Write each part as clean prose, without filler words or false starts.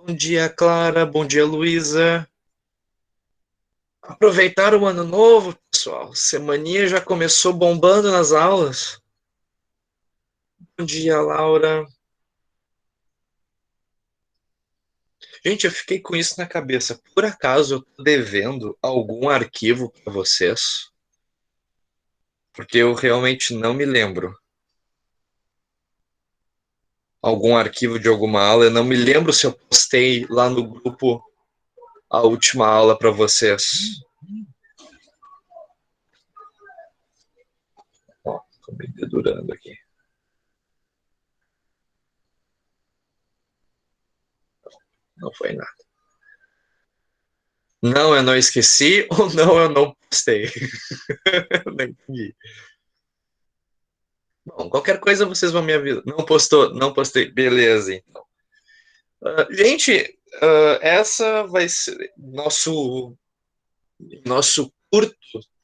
Bom dia, Clara. Bom dia, Luísa. Aproveitaram o ano novo, pessoal. Semaninha já começou bombando nas aulas. Bom dia, Laura. Gente, eu fiquei com isso na cabeça. Por acaso eu tô devendo algum arquivo para vocês? Porque eu realmente não me lembro. Algum arquivo de alguma aula. Eu não me lembro se eu postei lá no grupo a última aula para vocês. Ó, tô me dedurando aqui. Não foi nada. Não, eu não esqueci, ou não, eu não postei. Não entendi. Bom, qualquer coisa vocês vão me avisar. Não postou, não postei. Beleza, então. Gente, essa vai ser nosso curto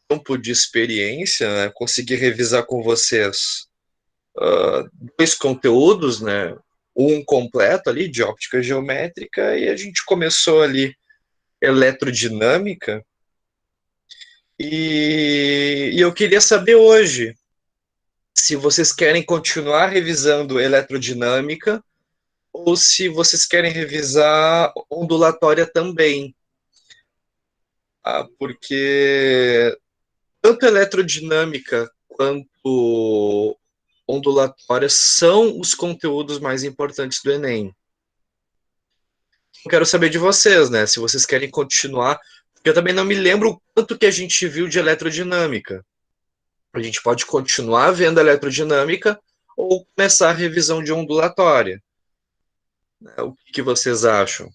tempo de experiência, né? Consegui revisar com vocês dois conteúdos, né? Um completo ali de óptica geométrica e a gente começou ali eletrodinâmica e eu queria saber hoje se vocês querem continuar revisando eletrodinâmica ou se vocês querem revisar ondulatória também, porque tanto eletrodinâmica quanto ondulatória são os conteúdos mais importantes do Enem. Eu quero saber de vocês, né? Se vocês querem continuar, porque eu também não me lembro o quanto que a gente viu de eletrodinâmica. A gente pode continuar vendo a eletrodinâmica ou começar a revisão de ondulatória, né? O que vocês acham?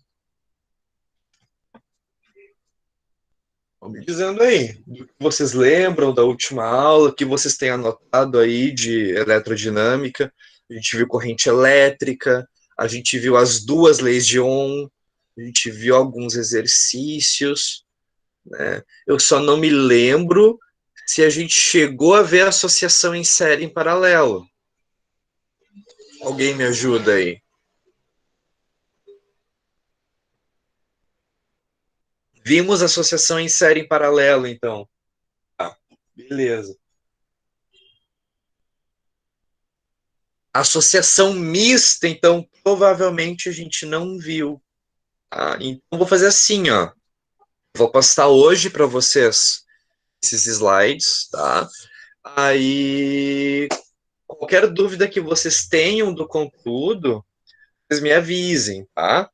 Vão me dizendo aí, do que vocês lembram da última aula, o que vocês têm anotado aí de eletrodinâmica. A gente viu corrente elétrica, a gente viu as duas leis de Ohm, a gente viu alguns exercícios, né? Eu só não me lembro se a gente chegou a ver a associação em série em paralelo. Alguém me ajuda aí? Vimos associação em série em paralelo, então. Ah, beleza. Associação mista, então provavelmente a gente não viu. Então vou fazer assim, ó. Vou postar hoje para vocês esses slides, tá? Aí qualquer dúvida que vocês tenham do conteúdo, vocês me avisem, tá?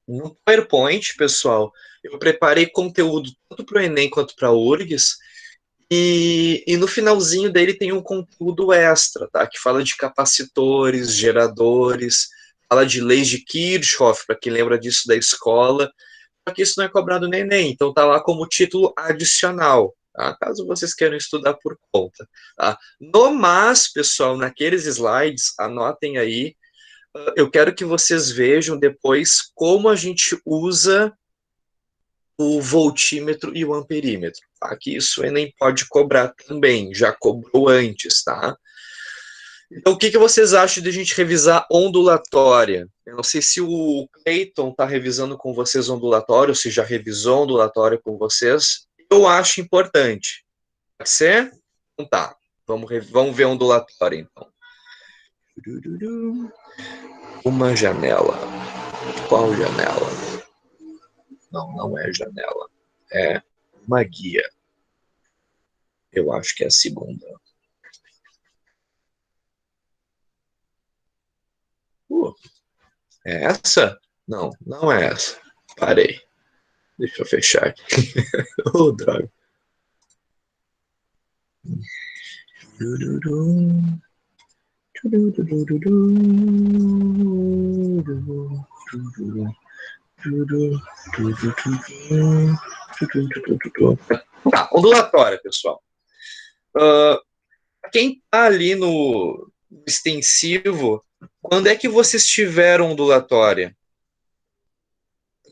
No PowerPoint, pessoal, eu preparei conteúdo tanto para o Enem quanto para a URGS, e no finalzinho dele tem um conteúdo extra, tá? Que fala de capacitores, geradores, fala de leis de Kirchhoff, para quem lembra disso da escola. Só que isso não é cobrado no Enem, então tá lá como título adicional, tá? Caso vocês queiram estudar por conta, tá? No mais, pessoal, naqueles slides, anotem aí, eu quero que vocês vejam depois como a gente usa o voltímetro e o amperímetro, tá? Que isso o Enem pode cobrar também, já cobrou antes, tá? Então, o que vocês acham de a gente revisar ondulatória? Eu não sei se o Clayton está revisando com vocês ondulatória, ou se já revisou ondulatória com vocês. Eu acho importante. Pode ser? Então tá. Vamos ver ondulatória, então. Uma janela. Qual janela? Não, não é janela. É uma guia. Eu acho que é a segunda. Uh, é essa? Não, não é essa. Parei. Deixa eu fechar aqui. Oh, droga. Tá, ondulatória, pessoal. Quem tá ali no extensivo, quando é que vocês tiveram ondulatória?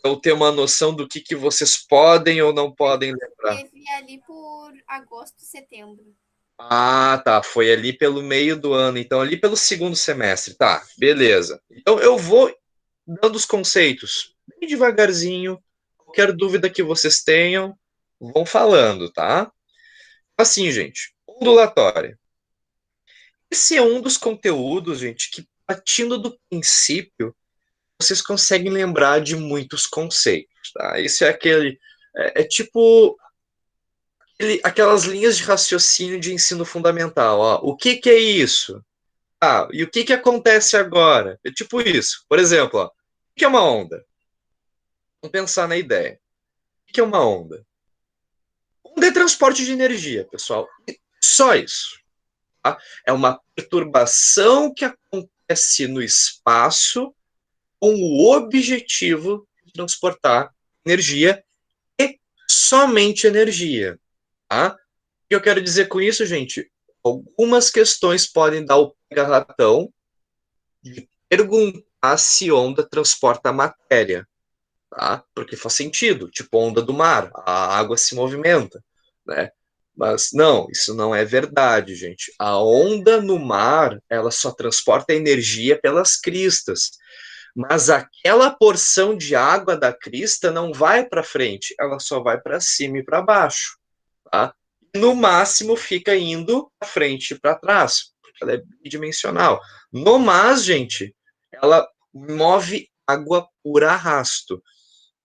Para eu ter uma noção do que vocês podem ou não podem lembrar. Teve ali por agosto, setembro. Ah, tá. Foi ali pelo meio do ano, então ali pelo segundo semestre. Tá, beleza. Então eu vou dando os conceitos bem devagarzinho. Qualquer dúvida que vocês tenham, vão falando, tá? Assim, gente, ondulatória. Esse é um dos conteúdos, gente, que partindo do princípio, vocês conseguem lembrar de muitos conceitos, tá? Esse é aquele, é tipo aquelas linhas de raciocínio de ensino fundamental, ó. O que que é isso? Ah, e o que que acontece agora? É tipo isso. Por exemplo, ó, o que é uma onda? Vamos pensar na ideia. O que é uma onda? Onda é transporte de energia, pessoal. Só isso. Tá? É uma perturbação que acontece no espaço com o objetivo de transportar energia e somente energia. Tá? O que eu quero dizer com isso, gente? Algumas questões podem dar o pega-ratão de perguntar se onda transporta matéria, tá? Porque faz sentido, tipo onda do mar, a água se movimenta, né? Mas não, isso não é verdade, gente. A onda no mar, ela só transporta energia pelas cristas, mas aquela porção de água da crista não vai para frente, ela só vai para cima e para baixo, tá? No máximo fica indo para frente e para trás, porque ela é bidimensional. No mais, gente, ela move água por arrasto,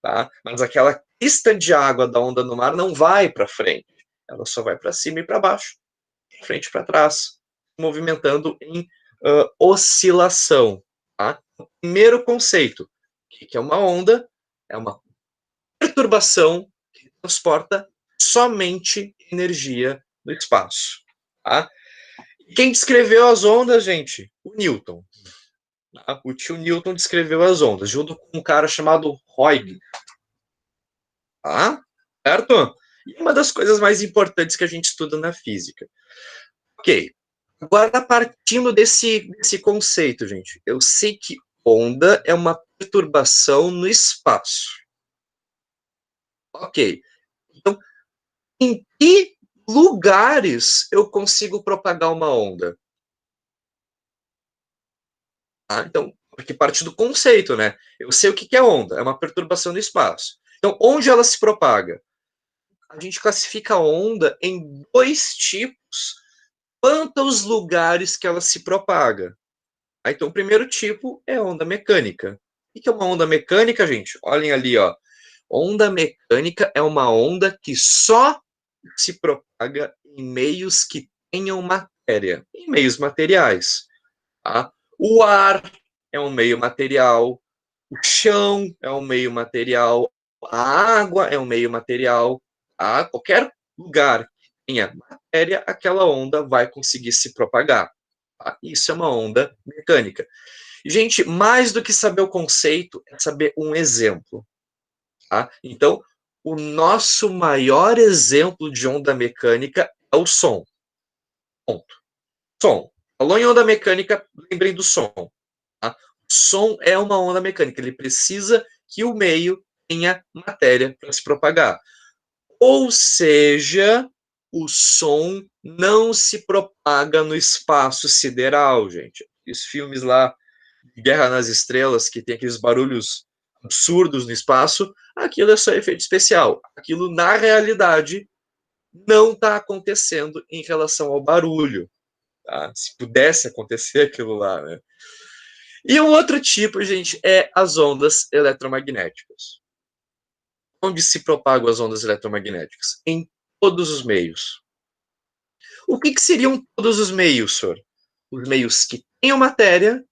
tá? Mas aquela crista de água da onda no mar não vai para frente, ela só vai para cima e para baixo, para frente e para trás, movimentando em oscilação, tá? O primeiro conceito, o que é uma onda? É uma perturbação que transporta somente energia no espaço, tá? E quem descreveu as ondas, gente? O Newton. Tá? O tio Newton descreveu as ondas, junto com um cara chamado Huygens. Tá? Certo? E uma das coisas mais importantes que a gente estuda na física. Ok. Agora, partindo desse conceito, gente, eu sei que onda é uma perturbação no espaço. Ok. Então, em que lugares eu consigo propagar uma onda? Ah, então, porque parte do conceito, né? Eu sei o que é onda, é uma perturbação no espaço. Então, onde ela se propaga? A gente classifica a onda em dois tipos quanto aos lugares que ela se propaga. Então, o primeiro tipo é onda mecânica. O que é uma onda mecânica, gente? Olhem ali, ó. Onda mecânica é uma onda que só se propaga em meios que tenham matéria, em meios materiais. Tá? O ar é um meio material, o chão é um meio material, a água é um meio material. Tá? Qualquer lugar que tenha matéria, aquela onda vai conseguir se propagar. Tá? Isso é uma onda mecânica. Gente, mais do que saber o conceito, é saber um exemplo. Tá? Então, o nosso maior exemplo de onda mecânica é o som. Ponto. Som. Falou em onda mecânica, lembrem do som. Tá? O som é uma onda mecânica, ele precisa que o meio tenha matéria para se propagar. Ou seja, o som não se propaga no espaço sideral, gente. Os filmes lá, Guerra nas Estrelas, que tem aqueles barulhos absurdos no espaço, aquilo é só efeito especial. Aquilo, na realidade, não está acontecendo em relação ao barulho. Tá? Se pudesse acontecer aquilo lá, né? E o outro tipo, gente, é as ondas eletromagnéticas. Onde se propagam as ondas eletromagnéticas? Em todos os meios. O que seriam todos os meios, senhor? Os meios que tenham matéria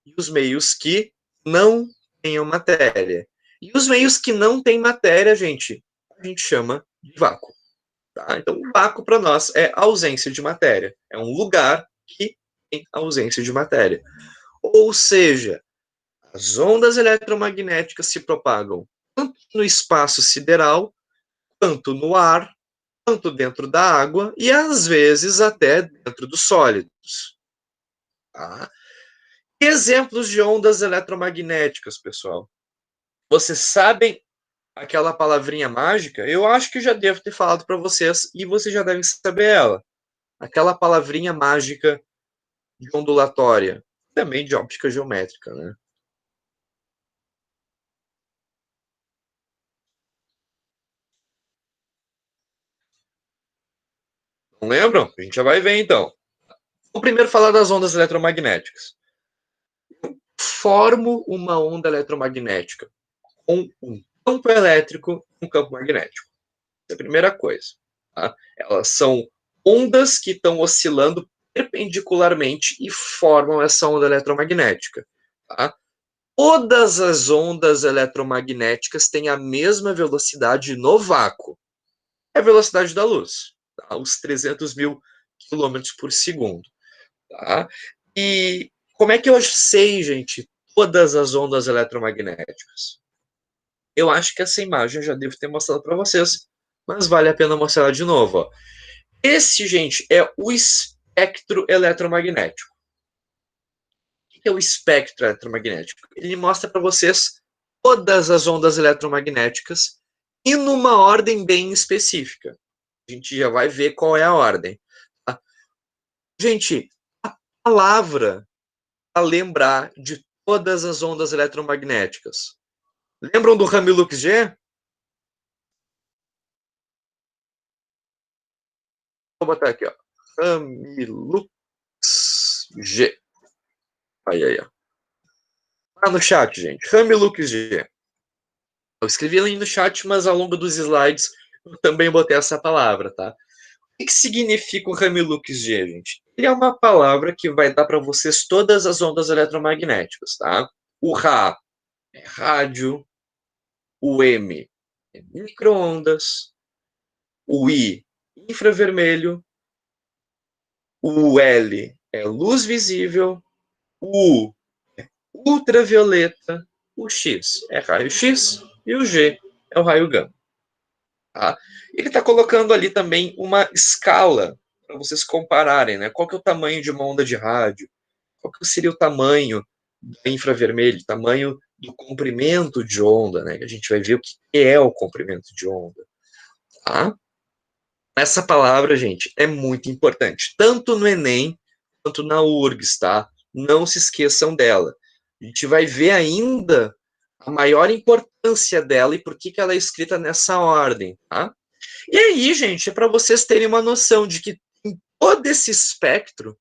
e os meios que não tenham matéria. E os meios que não têm matéria, gente, a gente chama de vácuo. Tá? Então, o vácuo para nós é ausência de matéria. É um lugar que tem ausência de matéria. Ou seja, as ondas eletromagnéticas se propagam tanto no espaço sideral, quanto no ar, quanto dentro da água e às vezes até dentro dos sólidos. Tá? Exemplos de ondas eletromagnéticas, pessoal. Vocês sabem aquela palavrinha mágica? Eu acho que já devo ter falado para vocês e vocês já devem saber ela. Aquela palavrinha mágica de ondulatória, também de óptica geométrica, né? Não lembram? A gente já vai ver, então. Vou primeiro falar das ondas eletromagnéticas. Eu formo uma onda eletromagnética com um campo elétrico e um campo magnético. Essa é a primeira coisa. Tá? Elas são ondas que estão oscilando perpendicularmente e formam essa onda eletromagnética. Tá? Todas as ondas eletromagnéticas têm a mesma velocidade no vácuo. É a velocidade da luz, tá? Os 300 mil quilômetros por segundo. Tá? E como é que eu sei, gente, todas as ondas eletromagnéticas? Eu acho que essa imagem eu já devo ter mostrado para vocês, mas vale a pena mostrar de novo. Ó. Esse, gente, é o espectro eletromagnético. O que é o espectro eletromagnético? Ele mostra para vocês todas as ondas eletromagnéticas e numa ordem bem específica. A gente já vai ver qual é a ordem. Tá? Gente, a palavra para lembrar de todas as ondas eletromagnéticas. Lembram do Ramilux G? Vou botar aqui, ó. Ramilux G. Aí, ó. Tá no chat, gente. Ramilux G. Eu escrevi ali no chat, mas ao longo dos slides eu também botei essa palavra, tá? O que significa o Ramilux G, gente? Ele é uma palavra que vai dar para vocês todas as ondas eletromagnéticas, tá? O Ra é rádio, o M é microondas, o I infravermelho, o L é luz visível, o U é ultravioleta, o X é raio-x e o G é o raio gama. Tá? Ele está colocando ali também uma escala para vocês compararem, né? Qual que é o tamanho de uma onda de rádio? Qual que seria o tamanho do infravermelho, tamanho do comprimento de onda, né? Que a gente vai ver o que é o comprimento de onda. Tá? Essa palavra, gente, é muito importante, tanto no Enem quanto na URGS, tá? Não se esqueçam dela. A gente vai ver ainda a maior importância dela e por que ela é escrita nessa ordem, tá? E aí, gente, é para vocês terem uma noção de que em todo esse espectro,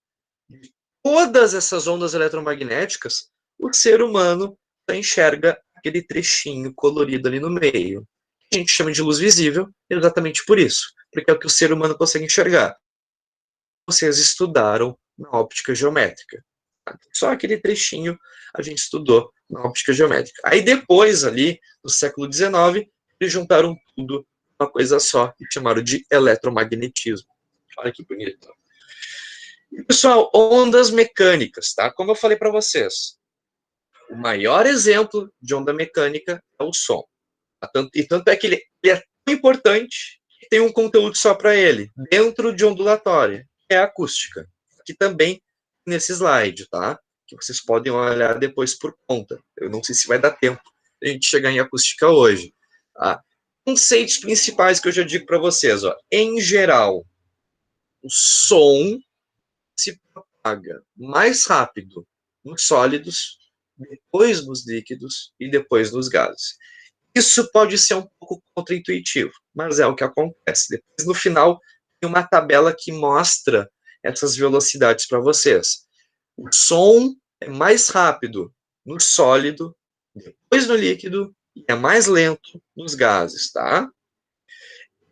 todas essas ondas eletromagnéticas, o ser humano só enxerga aquele trechinho colorido ali no meio. A gente chama de luz visível exatamente por isso, porque é o que o ser humano consegue enxergar. Vocês estudaram na óptica geométrica. Só aquele trechinho a gente estudou na óptica geométrica. Aí depois, ali, no século XIX, eles juntaram tudo uma coisa só e chamaram de eletromagnetismo. Olha que bonito. E, pessoal, ondas mecânicas, tá? Como eu falei para vocês, o maior exemplo de onda mecânica é o som. E tanto é que ele é tão importante que tem um conteúdo só para ele, dentro de ondulatória, que é a acústica. Que também nesse slide, tá? Que vocês podem olhar depois por conta. Eu não sei se vai dar tempo a gente chegar em acústica hoje. Tá? Conceitos principais que eu já digo para vocês. Ó. Em geral, o som se propaga mais rápido nos sólidos, depois nos líquidos e depois nos gases. Isso pode ser um pouco contraintuitivo, mas é o que acontece. Depois, no final, tem uma tabela que mostra essas velocidades para vocês. O som é mais rápido no sólido, depois no líquido, e é mais lento nos gases, tá?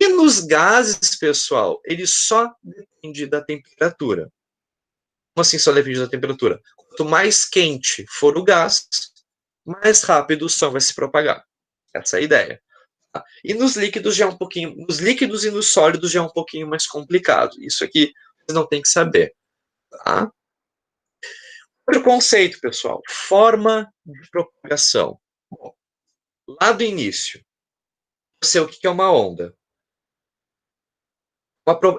E nos gases, pessoal, ele só depende da temperatura. Como assim só depende da temperatura? Quanto mais quente for o gás, mais rápido o som vai se propagar. Essa é a ideia. Tá? E nos líquidos já é um pouquinho, nos líquidos e nos sólidos já é um pouquinho mais complicado. Isso aqui vocês não têm que saber. Tá? Outro conceito, pessoal, forma de propagação. Bom, lá do início, eu sei o que é uma onda.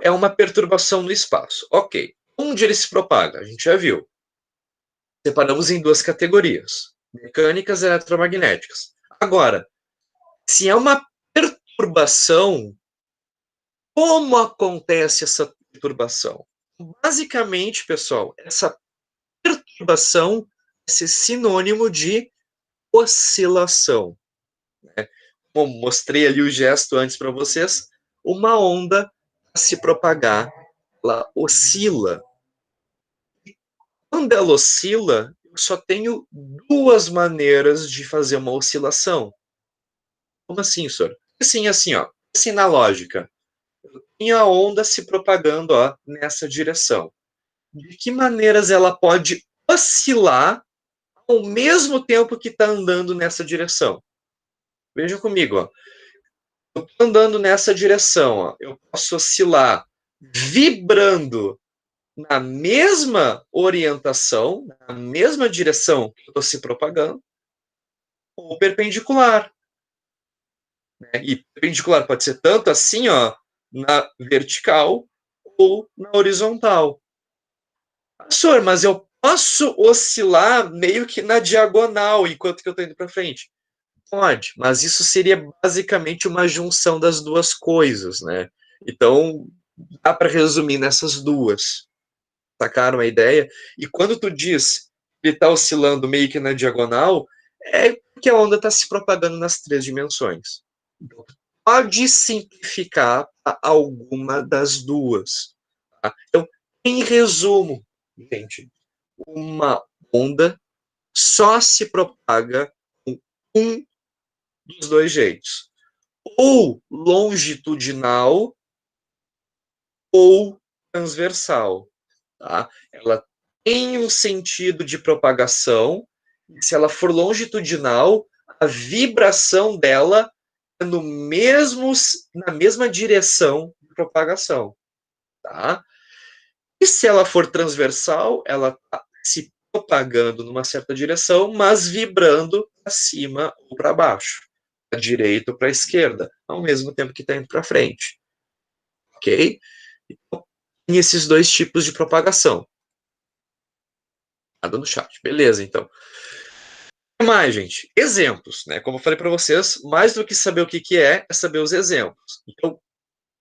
É uma perturbação no espaço. Ok. Onde ele se propaga? A gente já viu. Separamos em duas categorias: mecânicas e eletromagnéticas. Agora, se é uma perturbação, como acontece essa perturbação? Basicamente, pessoal, essa perturbação é sinônimo de oscilação. Né? Como mostrei ali o gesto antes para vocês, uma onda a se propagar ela oscila. Quando ela oscila, eu só tenho duas maneiras de fazer uma oscilação. Como assim, senhor? Assim, ó. Assim na lógica. Tem a onda se propagando, ó, nessa direção. De que maneiras ela pode oscilar ao mesmo tempo que está andando nessa direção? Veja comigo, ó. Eu estou andando nessa direção, ó. Eu posso oscilar vibrando na mesma orientação, na mesma direção que eu estou se propagando, ou perpendicular. Né? E perpendicular pode ser tanto assim, ó, na vertical ou na horizontal. Professor, mas eu posso oscilar meio que na diagonal enquanto que eu estou indo para frente. Pode, mas isso seria basicamente uma junção das duas coisas, né? Então, dá para resumir nessas duas. Sacaram a ideia? E quando tu diz que ele está oscilando meio que na diagonal, é porque a onda está se propagando nas três dimensões. Então, pode simplificar para alguma das duas. Tá? Então, em resumo, gente, uma onda só se propaga com um dos dois jeitos. Ou longitudinal ou transversal. Tá? Ela tem um sentido de propagação, e se ela for longitudinal, a vibração dela é no mesmo, na mesma direção de propagação. Tá? E se ela for transversal, ela está se propagando numa certa direção, mas vibrando para cima ou para baixo, para a direita ou para a esquerda, ao mesmo tempo que está indo para frente. Ok? Então, tem esses dois tipos de propagação. Nada no chat. Beleza, então. O que mais, gente? Exemplos, né? Como eu falei para vocês, mais do que saber o que é saber os exemplos. Então,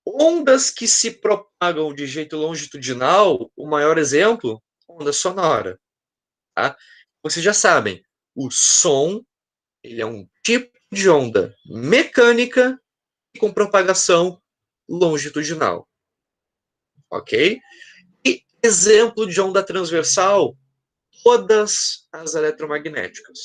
ondas que se propagam de jeito longitudinal, o maior exemplo, onda sonora. Tá? Vocês já sabem, o som ele é um tipo de onda mecânica com propagação longitudinal. Ok? E exemplo de onda transversal, todas as eletromagnéticas.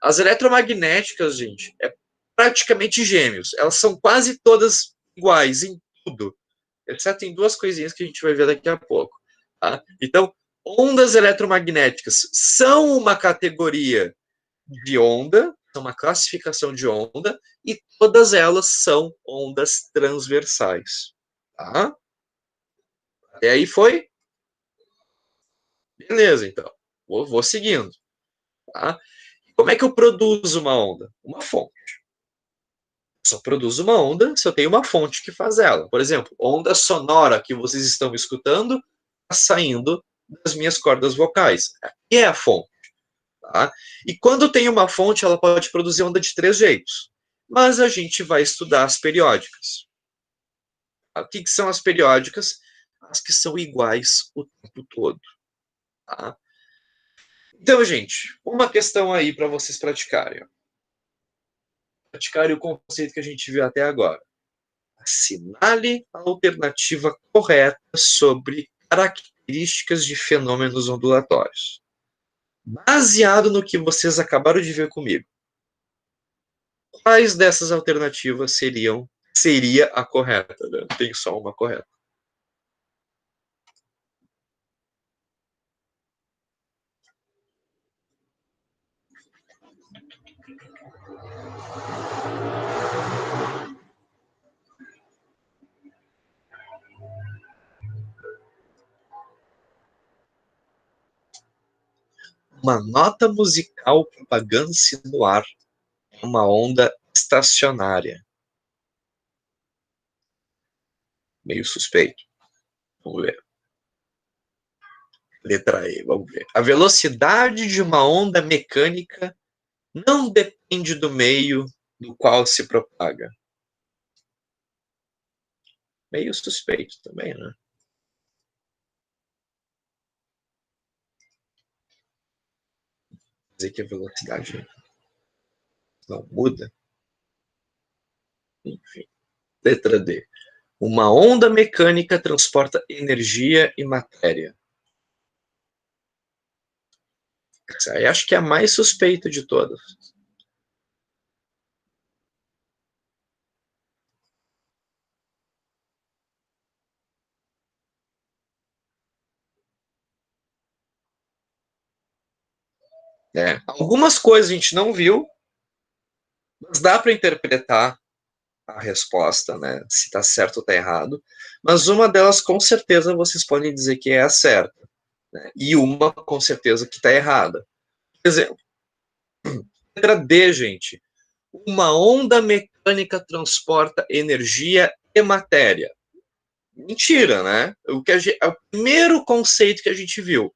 As eletromagnéticas, gente, é praticamente gêmeos. Elas são quase todas iguais em tudo, exceto em duas coisinhas que a gente vai ver daqui a pouco. Tá? Então, ondas eletromagnéticas são uma categoria de onda, são uma classificação de onda, e todas elas são ondas transversais. Tá? Até aí foi? Beleza, então. Vou seguindo. Tá? Como é que eu produzo uma onda? Uma fonte. Só produzo uma onda se eu tenho uma fonte que faz ela. Por exemplo, onda sonora que vocês estão escutando está saindo das minhas cordas vocais. Aqui é a fonte. Tá? E quando tem uma fonte, ela pode produzir onda de três jeitos. Mas a gente vai estudar as periódicas. O que são as periódicas? As que são iguais o tempo todo. Tá? Então, gente, uma questão aí para vocês praticarem. Praticarem o conceito que a gente viu até agora. Assinale a alternativa correta sobre características de fenômenos ondulatórios. Baseado no que vocês acabaram de ver comigo, quais dessas alternativas seria a correta? Né? Tem só uma correta. Uma nota musical propagando-se no ar é uma onda estacionária. Meio suspeito. Vamos ver. Letra E, vamos ver. A velocidade de uma onda mecânica não depende do meio do qual se propaga. Meio suspeito também, né? Dizer que a velocidade não muda. Enfim. Letra D. Uma onda mecânica transporta energia e matéria. Essa aí acho que é a mais suspeita de todas. Algumas coisas a gente não viu, mas dá para interpretar a resposta, né? Se está certo ou está errado. Mas uma delas, com certeza, vocês podem dizer que é a certa. Né? E uma, com certeza, que está errada. Por exemplo, letra D, gente. Uma onda mecânica transporta energia e matéria. Mentira, né? É o primeiro conceito que a gente viu.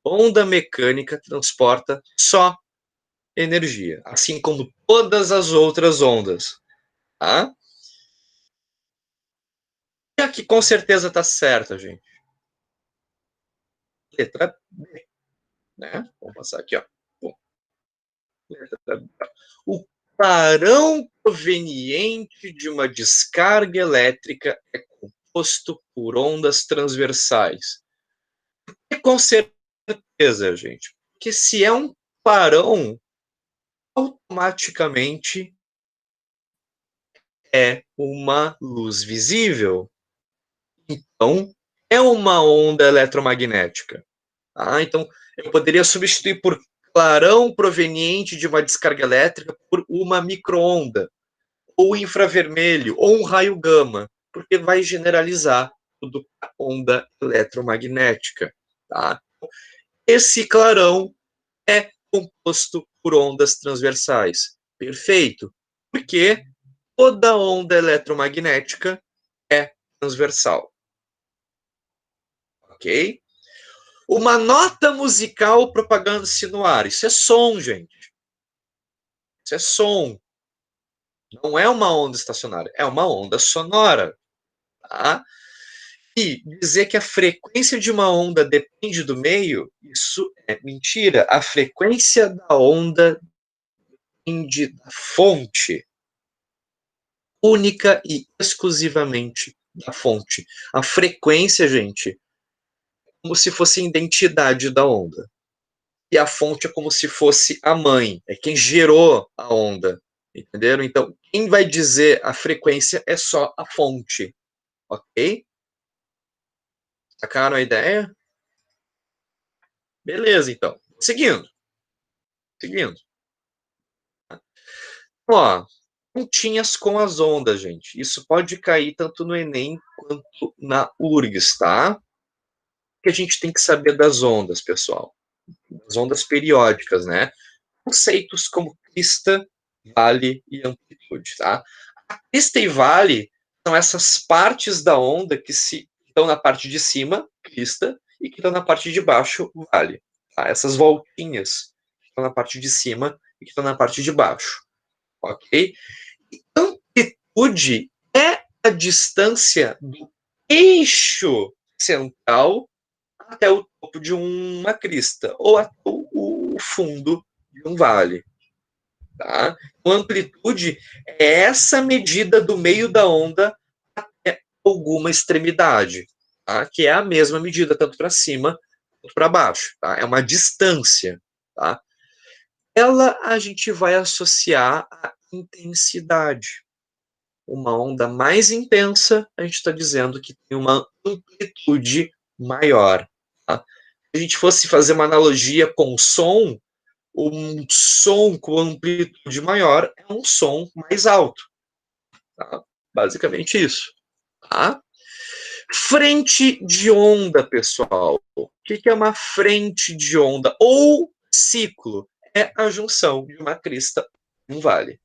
Onda mecânica transporta só energia, assim como todas as outras ondas. Tá? E aqui com certeza está certa, gente. Letra B. Né? Vamos passar aqui, ó. Letra B. O clarão proveniente de uma descarga elétrica é composto por ondas transversais. E com certeza, gente, porque se é um clarão, automaticamente é uma luz visível. Então, é uma onda eletromagnética. Então, eu poderia substituir por clarão proveniente de uma descarga elétrica por uma microonda, ou infravermelho, ou um raio gama, porque vai generalizar tudo a onda eletromagnética. Tá? Esse clarão é composto por ondas transversais. Perfeito. Porque toda onda eletromagnética é transversal. Ok? Uma nota musical propagando-se no ar. Isso é som, gente. Isso é som. Não é uma onda estacionária, é uma onda sonora. Tá? E dizer que a frequência de uma onda depende do meio, isso é mentira. A frequência da onda depende da fonte. Única e exclusivamente da fonte. A frequência, gente, é como se fosse a identidade da onda. E a fonte é como se fosse a mãe, é quem gerou a onda, entenderam? Então, quem vai dizer a frequência é só a fonte, ok? Sacaram a ideia? Beleza, então. Seguindo. Ó, continhas com as ondas, gente. Isso pode cair tanto no Enem quanto na URGS, tá? Que a gente tem que saber das ondas, pessoal. As ondas periódicas, né? Conceitos como crista, vale e amplitude, tá? A crista e vale são essas partes da onda que se estão na parte de cima, crista, e que estão na parte de baixo, vale. Tá? Essas voltinhas que estão na parte de cima e que estão na parte de baixo, ok? E amplitude é a distância do eixo central até o topo de uma crista, ou até o fundo de um vale. Tá? A amplitude é essa medida do meio da onda até alguma extremidade, tá? Que é a mesma medida, tanto para cima quanto para baixo. Tá? É uma distância. Tá? Ela a gente vai associar à intensidade. Uma onda mais intensa, a gente está dizendo que tem uma amplitude maior. Tá? Se a gente fosse fazer uma analogia com o som, um som com amplitude maior é um som mais alto. Tá? Basicamente isso. Tá? Frente de onda, pessoal. O que é uma frente de onda? Ou ciclo? É a junção de uma crista e um vale.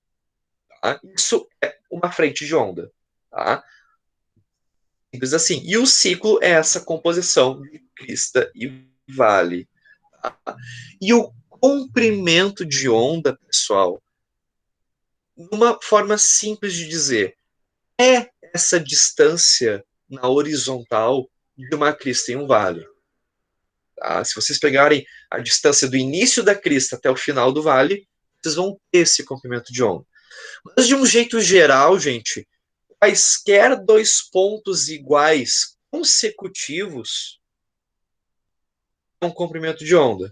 Tá? Isso é uma frente de onda. Tá? Simples assim. E o ciclo é essa composição de crista e vale. Tá? E o comprimento de onda, pessoal, uma forma simples de dizer, é essa distância na horizontal de uma crista em um vale. Tá? Se vocês pegarem a distância do início da crista até o final do vale, vocês vão ter esse comprimento de onda. Mas de um jeito geral, gente, quaisquer dois pontos iguais consecutivos é um comprimento de onda.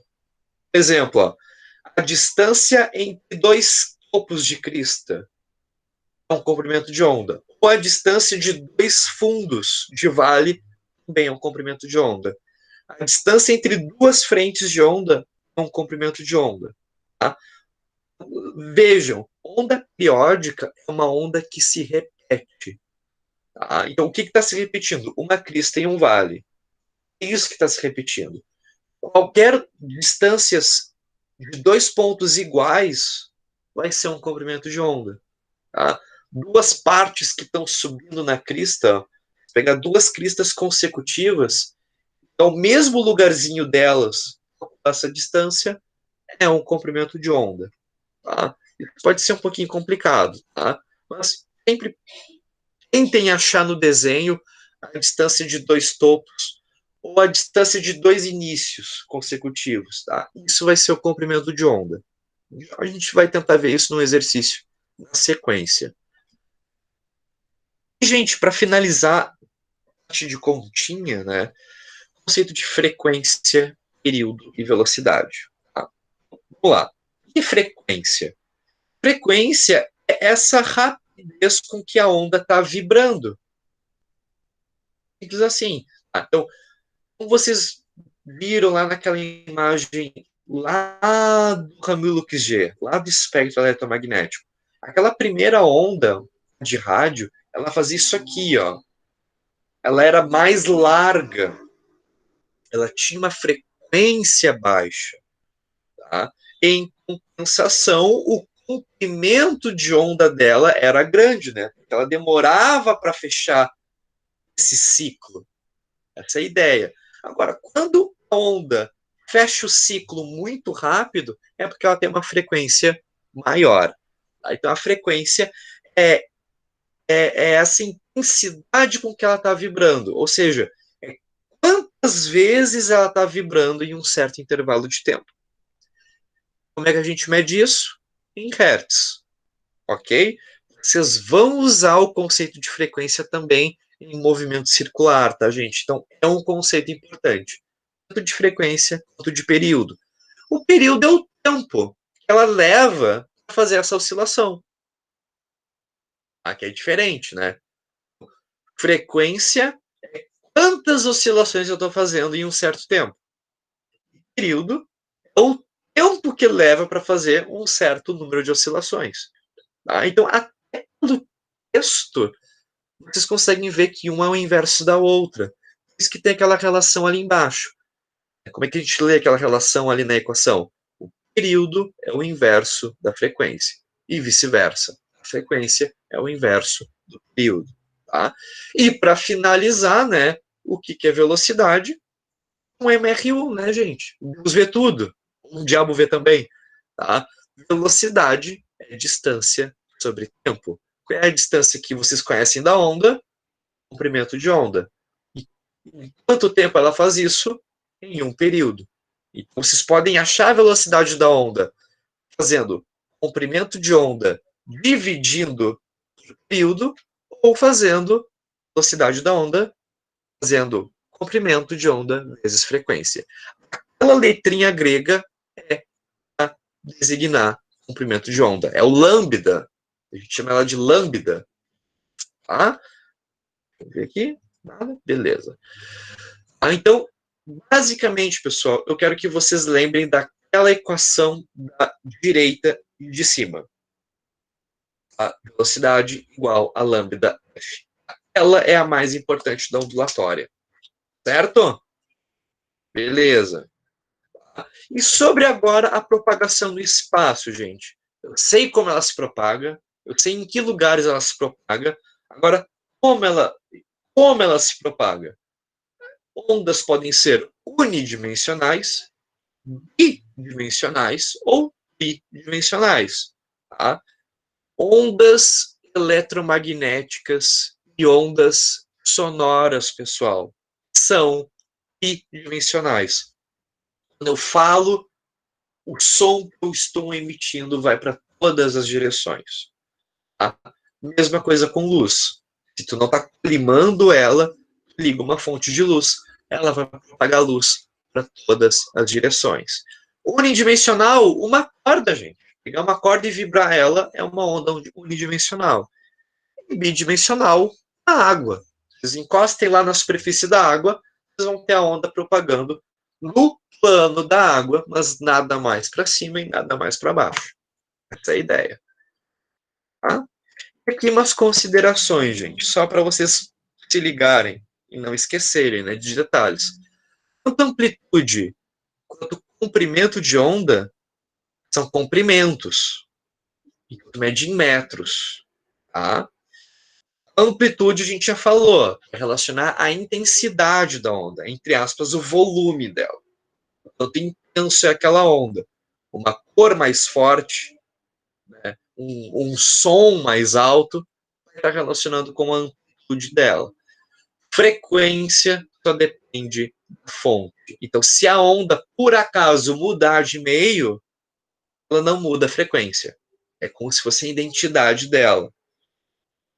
Por exemplo, ó, a distância entre dois topos de crista é um comprimento de onda. Ou a distância de dois fundos de vale também é um comprimento de onda. A distância entre duas frentes de onda é um comprimento de onda. Tá? Vejam, onda periódica é uma onda que se repete. Tá? Então, o que está se repetindo? Uma crista e um vale. É isso que está se repetindo. Qualquer distâncias de dois pontos iguais vai ser um comprimento de onda. Tá? Duas partes que estão subindo na crista, pegar duas cristas consecutivas, ao mesmo lugarzinho delas, essa distância é um comprimento de onda. Tá? Pode ser um pouquinho complicado, tá? Mas sempre tentem achar no desenho a distância de dois topos ou a distância de dois inícios consecutivos. Tá? Isso vai ser o comprimento de onda. A gente vai tentar ver isso no exercício na sequência. E, gente, para finalizar a parte de continha, né, o conceito de frequência, período e velocidade. Tá? Vamos lá. O que é frequência? Frequência é essa rapidez com que a onda está vibrando. Simples assim. Tá? Então, como vocês viram lá naquela imagem lá do Camilo G, lá do espectro eletromagnético, aquela primeira onda de rádio, ela fazia isso aqui, ó. Ela era mais larga, ela tinha uma frequência baixa, tá? Em compensação, o comprimento de onda dela era grande, né? Porque ela demorava para fechar esse ciclo. Essa é a ideia. Agora, quando a onda fecha o ciclo muito rápido, é porque ela tem uma frequência maior. Tá? Então, a frequência é, é essa intensidade com que ela está vibrando. Ou seja, é quantas vezes ela está vibrando em um certo intervalo de tempo. Como é que a gente mede isso? Em hertz. Ok? Vocês vão usar o conceito de frequência também em movimento circular, tá, gente? Então, é um conceito importante. Tanto de frequência quanto de período. O período é o tempo que ela leva para fazer essa oscilação. Aqui é diferente, né? Frequência é quantas oscilações eu estou fazendo em um certo tempo. Período é o tempo que leva para fazer um certo número de oscilações. Tá? Então, até do texto, vocês conseguem ver que uma é o inverso da outra. Por isso que tem aquela relação ali embaixo. Como é que a gente lê aquela relação ali na equação? O período é o inverso da frequência. E vice-versa. A frequência é o inverso do período. Tá? E para finalizar, né, o que é velocidade? Um MRU, né, gente? Deus vê tudo. O diabo vê também. Tá? Velocidade é distância sobre tempo. Qual é a distância que vocês conhecem da onda? Comprimento de onda. E em quanto tempo ela faz isso? Em um período. Então, vocês podem achar a velocidade da onda fazendo comprimento de onda dividindo o período ou fazendo velocidade da onda fazendo comprimento de onda vezes frequência. Aquela letrinha grega é para designar comprimento de onda. É o lambda. A gente chama ela de lambda. Tá? Vamos ver aqui. Nada? Beleza. Então, basicamente, pessoal, eu quero que vocês lembrem daquela equação da direita e de cima. A velocidade igual a lambda f. Ela é a mais importante da ondulatória. Certo? Beleza. E sobre agora a propagação no espaço, gente. Eu sei como ela se propaga, eu sei em que lugares ela se propaga. Agora, como ela se propaga? Ondas podem ser unidimensionais, bidimensionais ou tridimensionais. Tá? Ondas eletromagnéticas e ondas sonoras, pessoal, são bidimensionais. Quando eu falo, o som que eu estou emitindo vai para todas as direções. Tá? Mesma coisa com luz. Se tu não está climando ela, liga uma fonte de luz, ela vai propagar luz para todas as direções. Unidimensional, uma corda, gente. Pegar uma corda e vibrar ela é uma onda unidimensional. E bidimensional, a água. Vocês encostem lá na superfície da água, vocês vão ter a onda propagando no plano da água, mas nada mais para cima e nada mais para baixo. Essa é a ideia. Tá? E aqui umas considerações, gente, só para vocês se ligarem e não esquecerem, né, de detalhes. Tanto amplitude quanto comprimento de onda são comprimentos, e tu mede em metros. Tá? Amplitude a gente já falou, é relacionar a intensidade da onda, entre aspas, o volume dela. Quanto intenso é aquela onda. Uma cor mais forte, né, um som mais alto, vai estar relacionando com a amplitude dela. Frequência só depende da fonte. Então, se a onda, por acaso, mudar de meio, ela não muda a frequência. É como se fosse a identidade dela.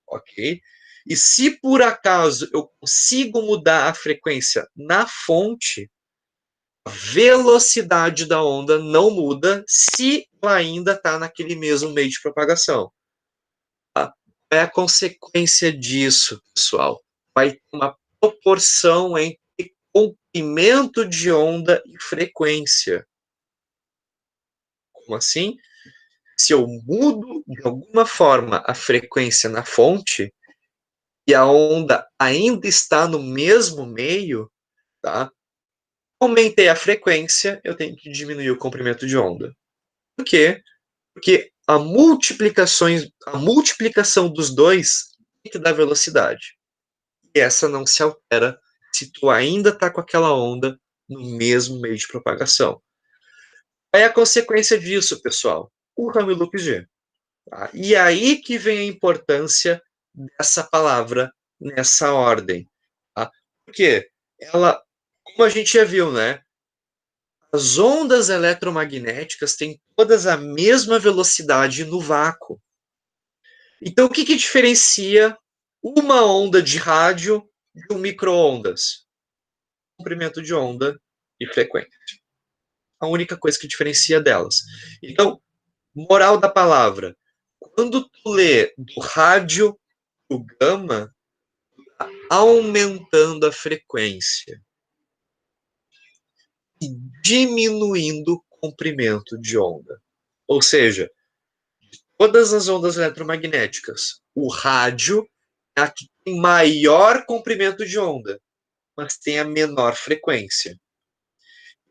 Ok? E se por acaso eu consigo mudar a frequência na fonte, a velocidade da onda não muda se ela ainda está naquele mesmo meio de propagação. Tá? Qual é a consequência disso, pessoal? Vai ter uma proporção entre comprimento de onda e frequência. Como assim? Se eu mudo de alguma forma a frequência na fonte e a onda ainda está no mesmo meio, tá? Aumentei a frequência, eu tenho que diminuir o comprimento de onda. Por quê? Porque a multiplicação dos dois tem que dar velocidade. E essa não se altera se tu ainda está com aquela onda no mesmo meio de propagação. Aí a consequência disso, pessoal, o Ramil-Loop G. Tá? E aí que vem a importância dessa palavra nessa ordem. Tá? Porque ela, como a gente já viu, né? As ondas eletromagnéticas têm todas a mesma velocidade no vácuo. Então, o que, que diferencia uma onda de rádio de um micro-ondas? Comprimento de onda e frequência. A única coisa que diferencia delas. Então, moral da palavra. Quando tu lê do rádio o gama, tá aumentando a frequência e diminuindo o comprimento de onda. Ou seja, todas as ondas eletromagnéticas, o rádio é a que tem maior comprimento de onda, mas tem a menor frequência.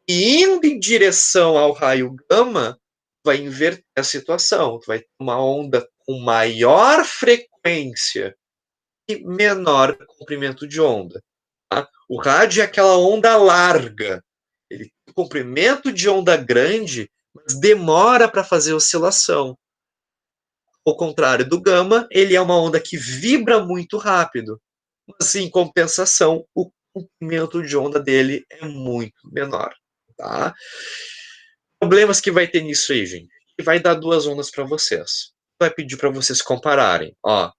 E indo em direção ao raio gama, vai inverter a situação. Vai ter uma onda com maior frequência e menor comprimento de onda. Tá? O rádio é aquela onda larga. Ele tem comprimento de onda grande, mas demora para fazer oscilação. Ao contrário do gama, ele é uma onda que vibra muito rápido, mas em compensação, o comprimento de onda dele é muito menor. Tá? Problemas que vai ter nisso aí, gente. E vai dar duas ondas para vocês. Vai pedir para vocês compararem. Ó,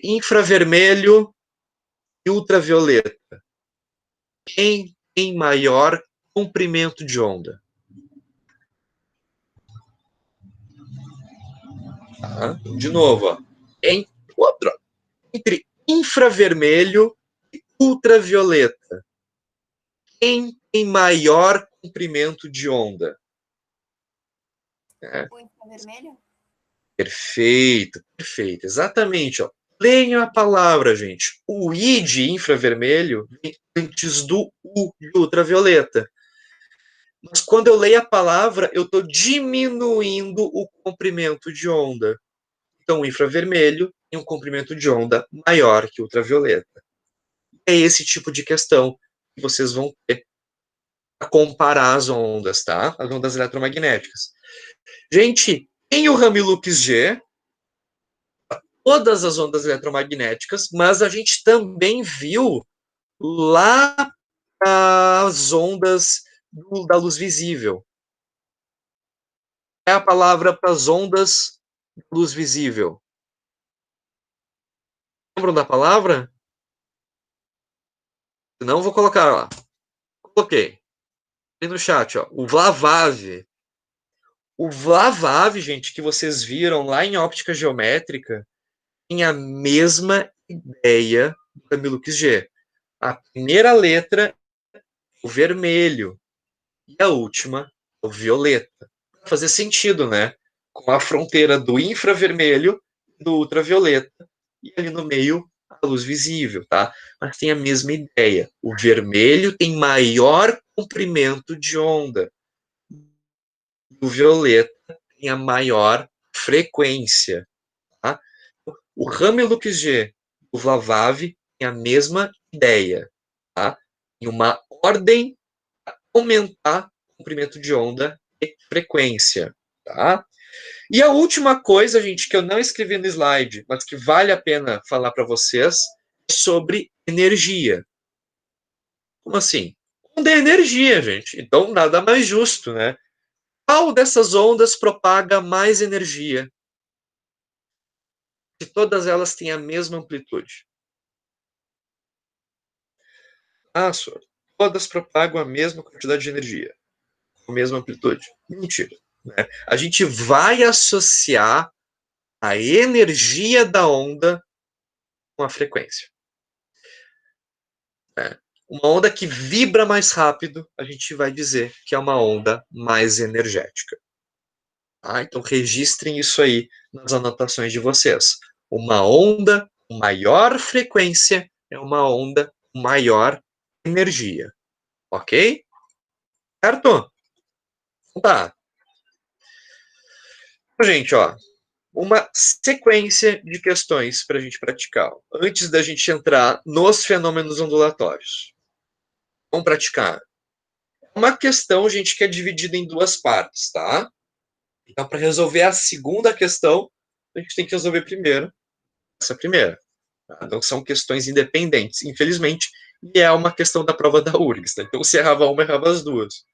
infravermelho e ultravioleta. Quem tem maior comprimento de onda? Tá? De novo, ó. Entre infravermelho e ultravioleta. Quem tem maior comprimento de onda? É. O infravermelho? Perfeito, perfeito. Exatamente. Ó. Leiam a palavra, gente. O I de infravermelho vem antes do U de ultravioleta. Mas quando eu leio a palavra, eu estou diminuindo o comprimento de onda. Então, o infravermelho tem um comprimento de onda maior que o ultravioleta. É esse tipo de questão que vocês vão ter para comparar as ondas, tá? As ondas eletromagnéticas. Gente, tem o Ramil-Lupes G, todas as ondas eletromagnéticas, mas a gente também viu lá as ondas da luz visível. É a palavra para as ondas da luz visível. Lembram da palavra? Não, eu vou colocar, ó. Coloquei. Aí no chat, ó. O Vlavav. O Vlavav, gente, que vocês viram lá em óptica geométrica, tem a mesma ideia do Camilo G. A primeira letra, o vermelho, e a última, o violeta. Vai fazer sentido, né? Com a fronteira do infravermelho e do ultravioleta, e ali no meio a luz visível, tá? Mas tem a mesma ideia. O vermelho tem maior comprimento de onda. O violeta tem a maior frequência, tá? O Ramelux G, o Vlavav, tem a mesma ideia, tá? Em uma ordem para aumentar o comprimento de onda e frequência, tá? E a última coisa, gente, que eu não escrevi no slide, mas que vale a pena falar para vocês, é sobre energia. Como assim? Onda é energia, gente. Então, nada mais justo, né? Qual dessas ondas propaga mais energia? Se todas elas têm a mesma amplitude. Ah, senhor, todas propagam a mesma quantidade de energia, a mesma amplitude. Mentira. Né? A gente vai associar a energia da onda com a frequência. Né? Uma onda que vibra mais rápido, a gente vai dizer que é uma onda mais energética. Tá? Então, registrem isso aí nas anotações de vocês. Uma onda com maior frequência é uma onda com maior energia. Ok? Certo? Então tá. Gente, ó, uma sequência de questões para a gente praticar. Antes da gente entrar nos fenômenos ondulatórios. Vamos praticar. Uma questão, gente, que é dividida em duas partes, tá? Então, para resolver a segunda questão, a gente tem que resolver primeiro essa primeira. Tá? Então, são questões independentes, infelizmente, e é uma questão da prova da URGS. Tá? Então, se errava uma, errava as duas.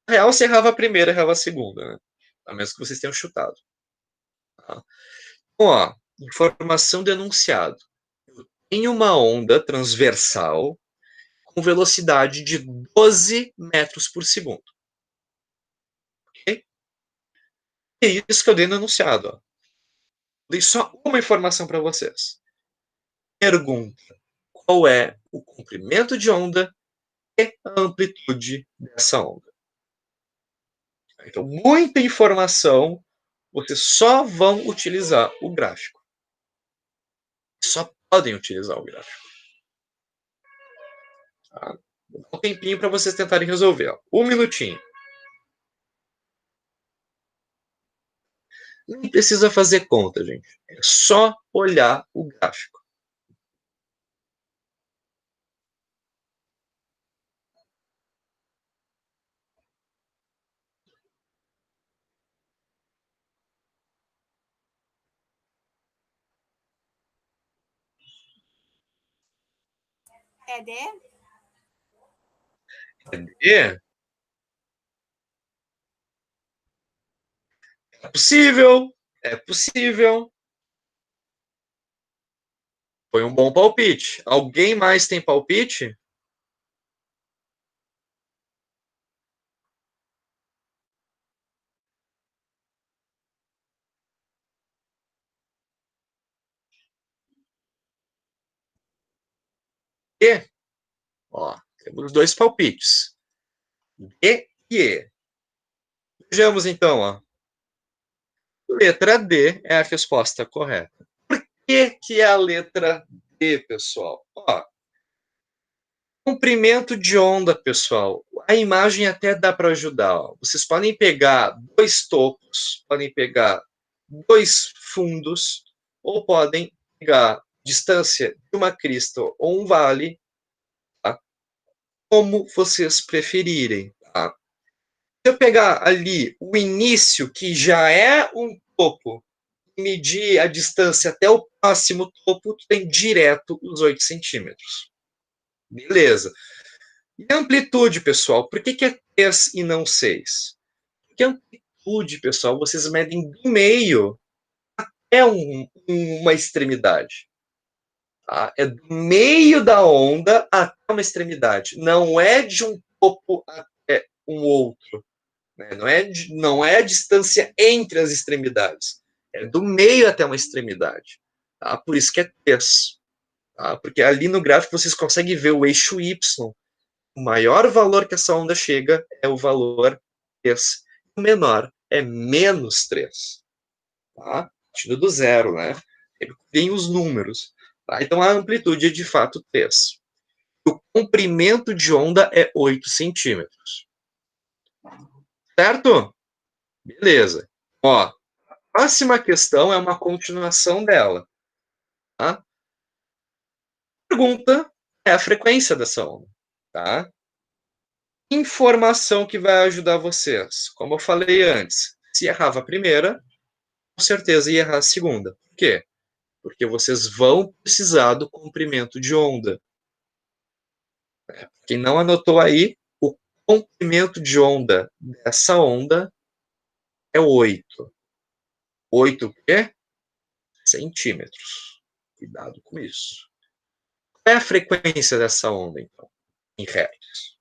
Na real, se errava a primeira, errava a segunda, né? A menos que vocês tenham chutado. Tá? Então, ó, informação do enunciado. Em uma onda transversal com velocidade de 12 metros por segundo. Ok? É isso que eu dei no enunciado. Ó. Dei só uma informação para vocês. Pergunta: qual é o comprimento de onda e a amplitude dessa onda? Então, muita informação, vocês só vão utilizar o gráfico. Só podem utilizar o gráfico. Tá? Vou dar um tempinho para vocês tentarem resolver. Ó. Um minutinho. Nem precisa fazer conta, gente. É só olhar o gráfico. É D? É possível, é possível. Foi um bom palpite. Alguém mais tem palpite? E, ó, temos dois palpites. D e E. Vejamos então, ó. Letra D é a resposta correta. Por que é a letra D, pessoal? Ó, comprimento de onda, pessoal. A imagem até dá para ajudar. Ó. Vocês podem pegar dois topos, podem pegar dois fundos, ou podem pegar distância de uma crista ou um vale, tá? Como vocês preferirem. Tá? Se eu pegar ali o início, que já é um topo, medir a distância até o próximo topo, tu tem direto os 8 centímetros. Beleza. E a amplitude, pessoal? Por que é 3 e não 6? Porque a amplitude, pessoal, vocês medem do meio até uma extremidade. Tá? É do meio da onda até uma extremidade. Não é de um topo até um outro. Né? Não é a distância entre as extremidades. É do meio até uma extremidade. Tá? Por isso que é 3. Tá? Porque ali no gráfico vocês conseguem ver o eixo Y. O maior valor que essa onda chega é o valor 3. O menor é menos 3. Tá? Partindo do zero, né? Tem os números. Tá? Então a amplitude é de fato 3. O comprimento de onda é 8 centímetros. Certo? Beleza. Ó, a próxima questão é uma continuação dela. Tá? A pergunta é a frequência dessa onda. Tá? Informação que vai ajudar vocês. Como eu falei antes, se errava a primeira, com certeza ia errar a segunda. Por quê? Porque vocês vão precisar do comprimento de onda. Quem não anotou aí, o comprimento de onda dessa onda é 8. 8 o quê? Centímetros. Cuidado com isso. Qual é a frequência dessa onda, então, em hertz?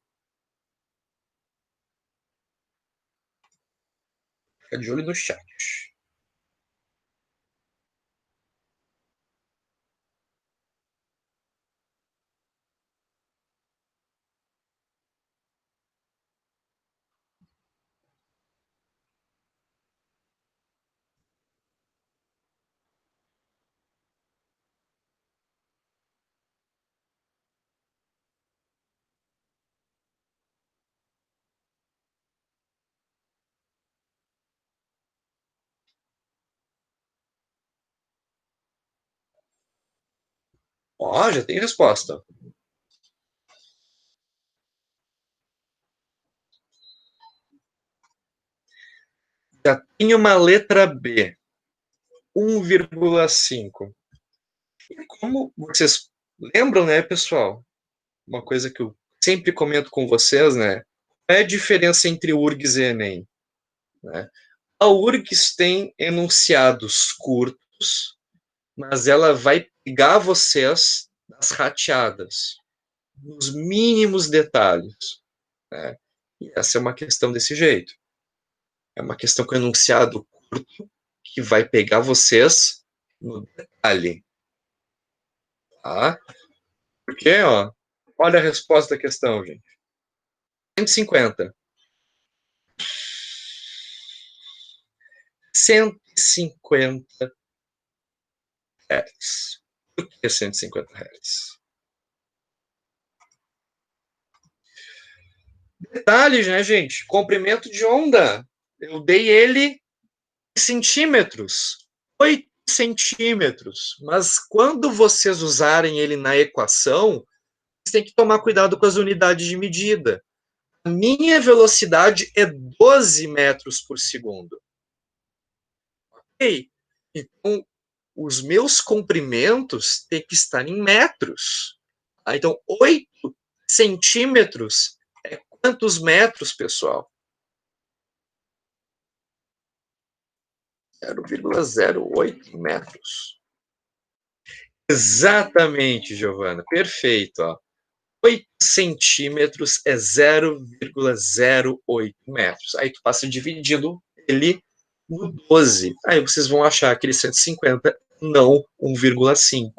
Fica de olho no chat. Ó, já tem resposta. Já tem uma letra B. 1,5. E como vocês lembram, né, pessoal? Uma coisa que eu sempre comento com vocês, né? Qual é a diferença entre URGS e Enem? Né? A URGS tem enunciados curtos, mas ela vai pegar vocês nas rateadas, nos mínimos detalhes. Né? E essa é uma questão desse jeito. É uma questão com enunciado curto que vai pegar vocês no detalhe. Tá? Porque, ó, olha a resposta da questão, gente. 150. 150 Hz. Por que 150 Hz? Detalhes, né, gente? Comprimento de onda. Eu dei ele em centímetros. 8 centímetros. Mas quando vocês usarem ele na equação, vocês têm que tomar cuidado com as unidades de medida. A minha velocidade é 12 metros por segundo. Ok? Então, os meus comprimentos têm que estar em metros. Então, 8 centímetros é quantos metros, pessoal? 0,08 metros. Exatamente, Giovana. Perfeito. Ó. 8 centímetros é 0,08 metros. Aí tu passa dividindo ele no 12. Aí vocês vão achar aquele 150, não 1,5.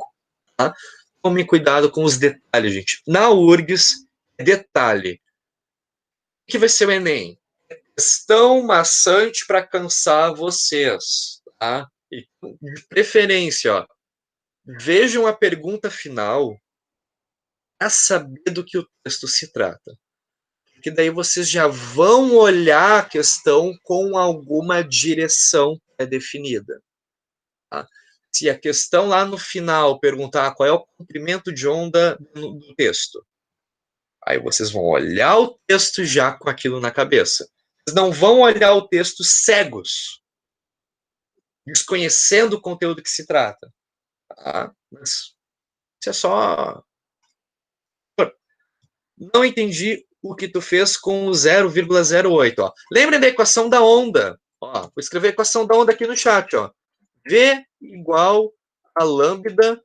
Tá? Tomem cuidado com os detalhes, gente. Na URGS, detalhe. O que vai ser o Enem? Questão maçante para cansar vocês. Tá? E, de preferência, ó, vejam a pergunta final a saber do que o texto se trata. Porque daí vocês já vão olhar a questão com alguma direção definida. Tá? Se a questão lá no final perguntar qual é o comprimento de onda do texto, aí vocês vão olhar o texto já com aquilo na cabeça. Vocês não vão olhar o texto cegos, desconhecendo o conteúdo que se trata. Tá? Mas isso é só... Não entendi o que tu fez com o 0,08. Ó. Lembrem da equação da onda. Ó, vou escrever a equação da onda aqui no chat. Ó. V igual a lambda,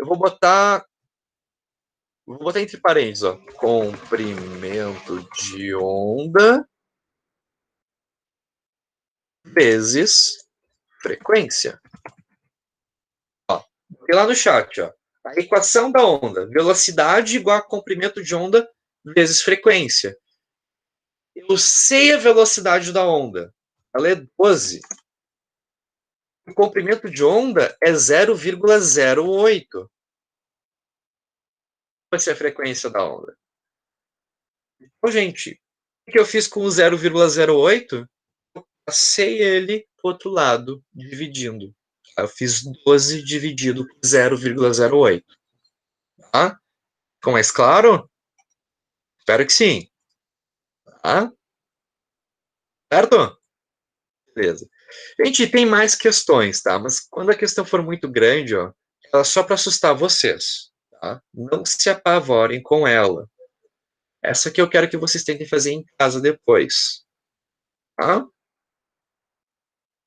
Eu vou botar entre parênteses, ó, comprimento de onda vezes frequência. Ó, e lá no chat, ó, a equação da onda, velocidade igual a comprimento de onda vezes frequência. Eu sei a velocidade da onda, ela é 12. O comprimento de onda é 0,08. Vai ser a frequência da onda. Então, gente, o que eu fiz com o 0,08? Eu passei ele para o outro lado, dividindo. Eu fiz 12 dividido por 0,08. Tá? Ficou mais claro? Espero que sim. Tá? Certo? Beleza. Gente, tem mais questões, tá? Mas quando a questão for muito grande, ó, ela é só para assustar vocês, tá? Não se apavorem com ela. Essa que eu quero que vocês tentem fazer em casa depois, tá?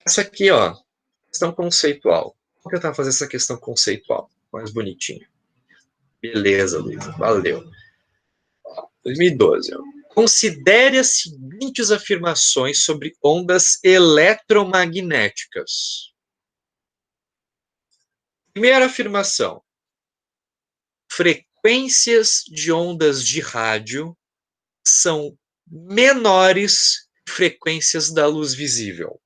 Essa aqui, ó, questão conceitual. Vou tentar fazer essa questão conceitual, mais bonitinha. Beleza, Luísa, valeu. 2012. Ó. Considere as seguintes afirmações sobre ondas eletromagnéticas. Primeira afirmação. Frequências de ondas de rádio são menores que frequências da luz visível.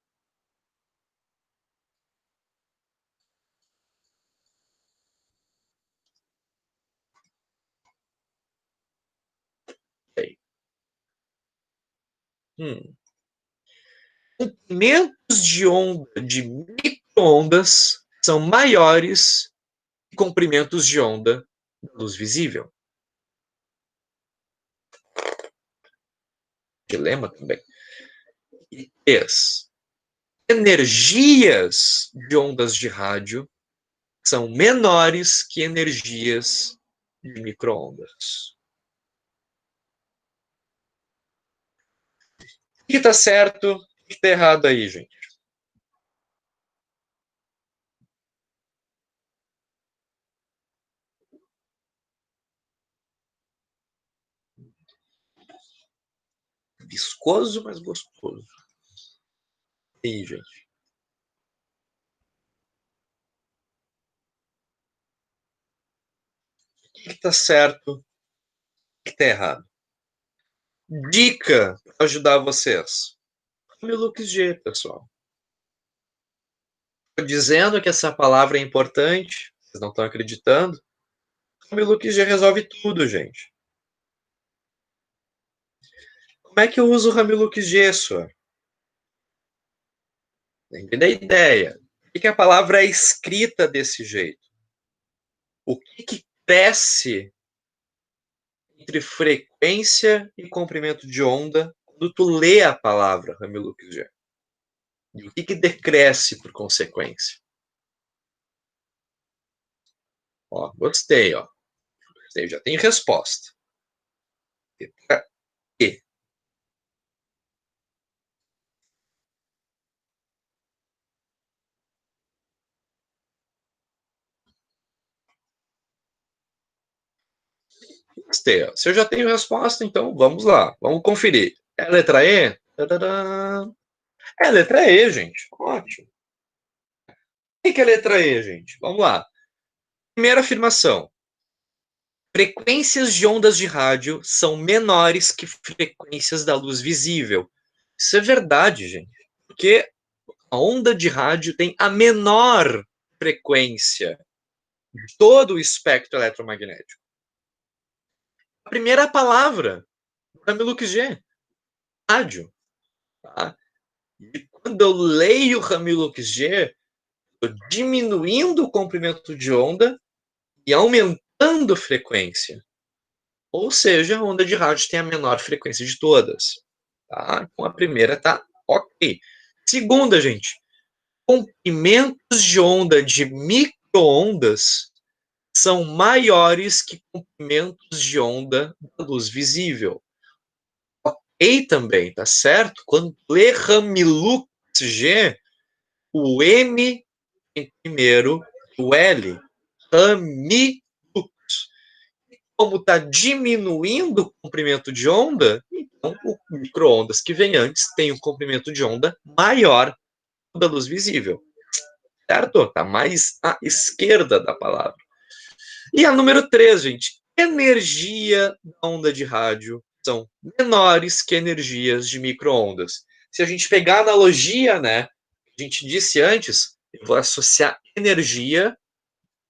Comprimentos de onda de microondas são maiores que comprimentos de onda da luz visível. Dilema também. E 3. Energias de ondas de rádio são menores que energias de microondas. O que está certo? O que está errado aí, gente? Viscoso, mas gostoso. E aí, gente? O que está certo? O que está errado? Dica para ajudar vocês. Milux G, pessoal. Estou dizendo que essa palavra é importante. Vocês não estão acreditando? O Milux G resolve tudo, gente. Como é que eu uso o Hamilux G, só? Entende a ideia? Por que a palavra é escrita desse jeito? O que cresce entre frequência e comprimento de onda quando tu lê a palavra Hamilux G? E o que decresce por consequência? Ó, gostei, ó. Gostei, já tem resposta. Letra E. Gostei, ó. Se eu já tenho resposta, então vamos lá. Vamos conferir. É a letra E? Tadadã. É a letra E, gente. Ótimo. O que é a letra E, gente? Vamos lá. Primeira afirmação. Frequências de ondas de rádio são menores que frequências da luz visível. Isso é verdade, gente. Porque a onda de rádio tem a menor frequência de todo o espectro eletromagnético. A primeira palavra, Hamilux G, rádio. Tá? E quando eu leio Hamilux G, estou diminuindo o comprimento de onda e aumentando a frequência. Ou seja, a onda de rádio tem a menor frequência de todas. Tá? Então a primeira está ok. Segunda, gente, comprimentos de onda de microondas são maiores que comprimentos de onda da luz visível. Ok também, tá certo? Quando lê Hamilux G, o M em primeiro, o L. minutos. Como está diminuindo o comprimento de onda, então o micro-ondas que vem antes tem um comprimento de onda maior da luz visível. Certo? Está mais à esquerda da palavra. E a número 3, gente. Energia da onda de rádio são menores que energias de micro-ondas. Se a gente pegar a analogia, né, que a gente disse antes, eu vou associar energia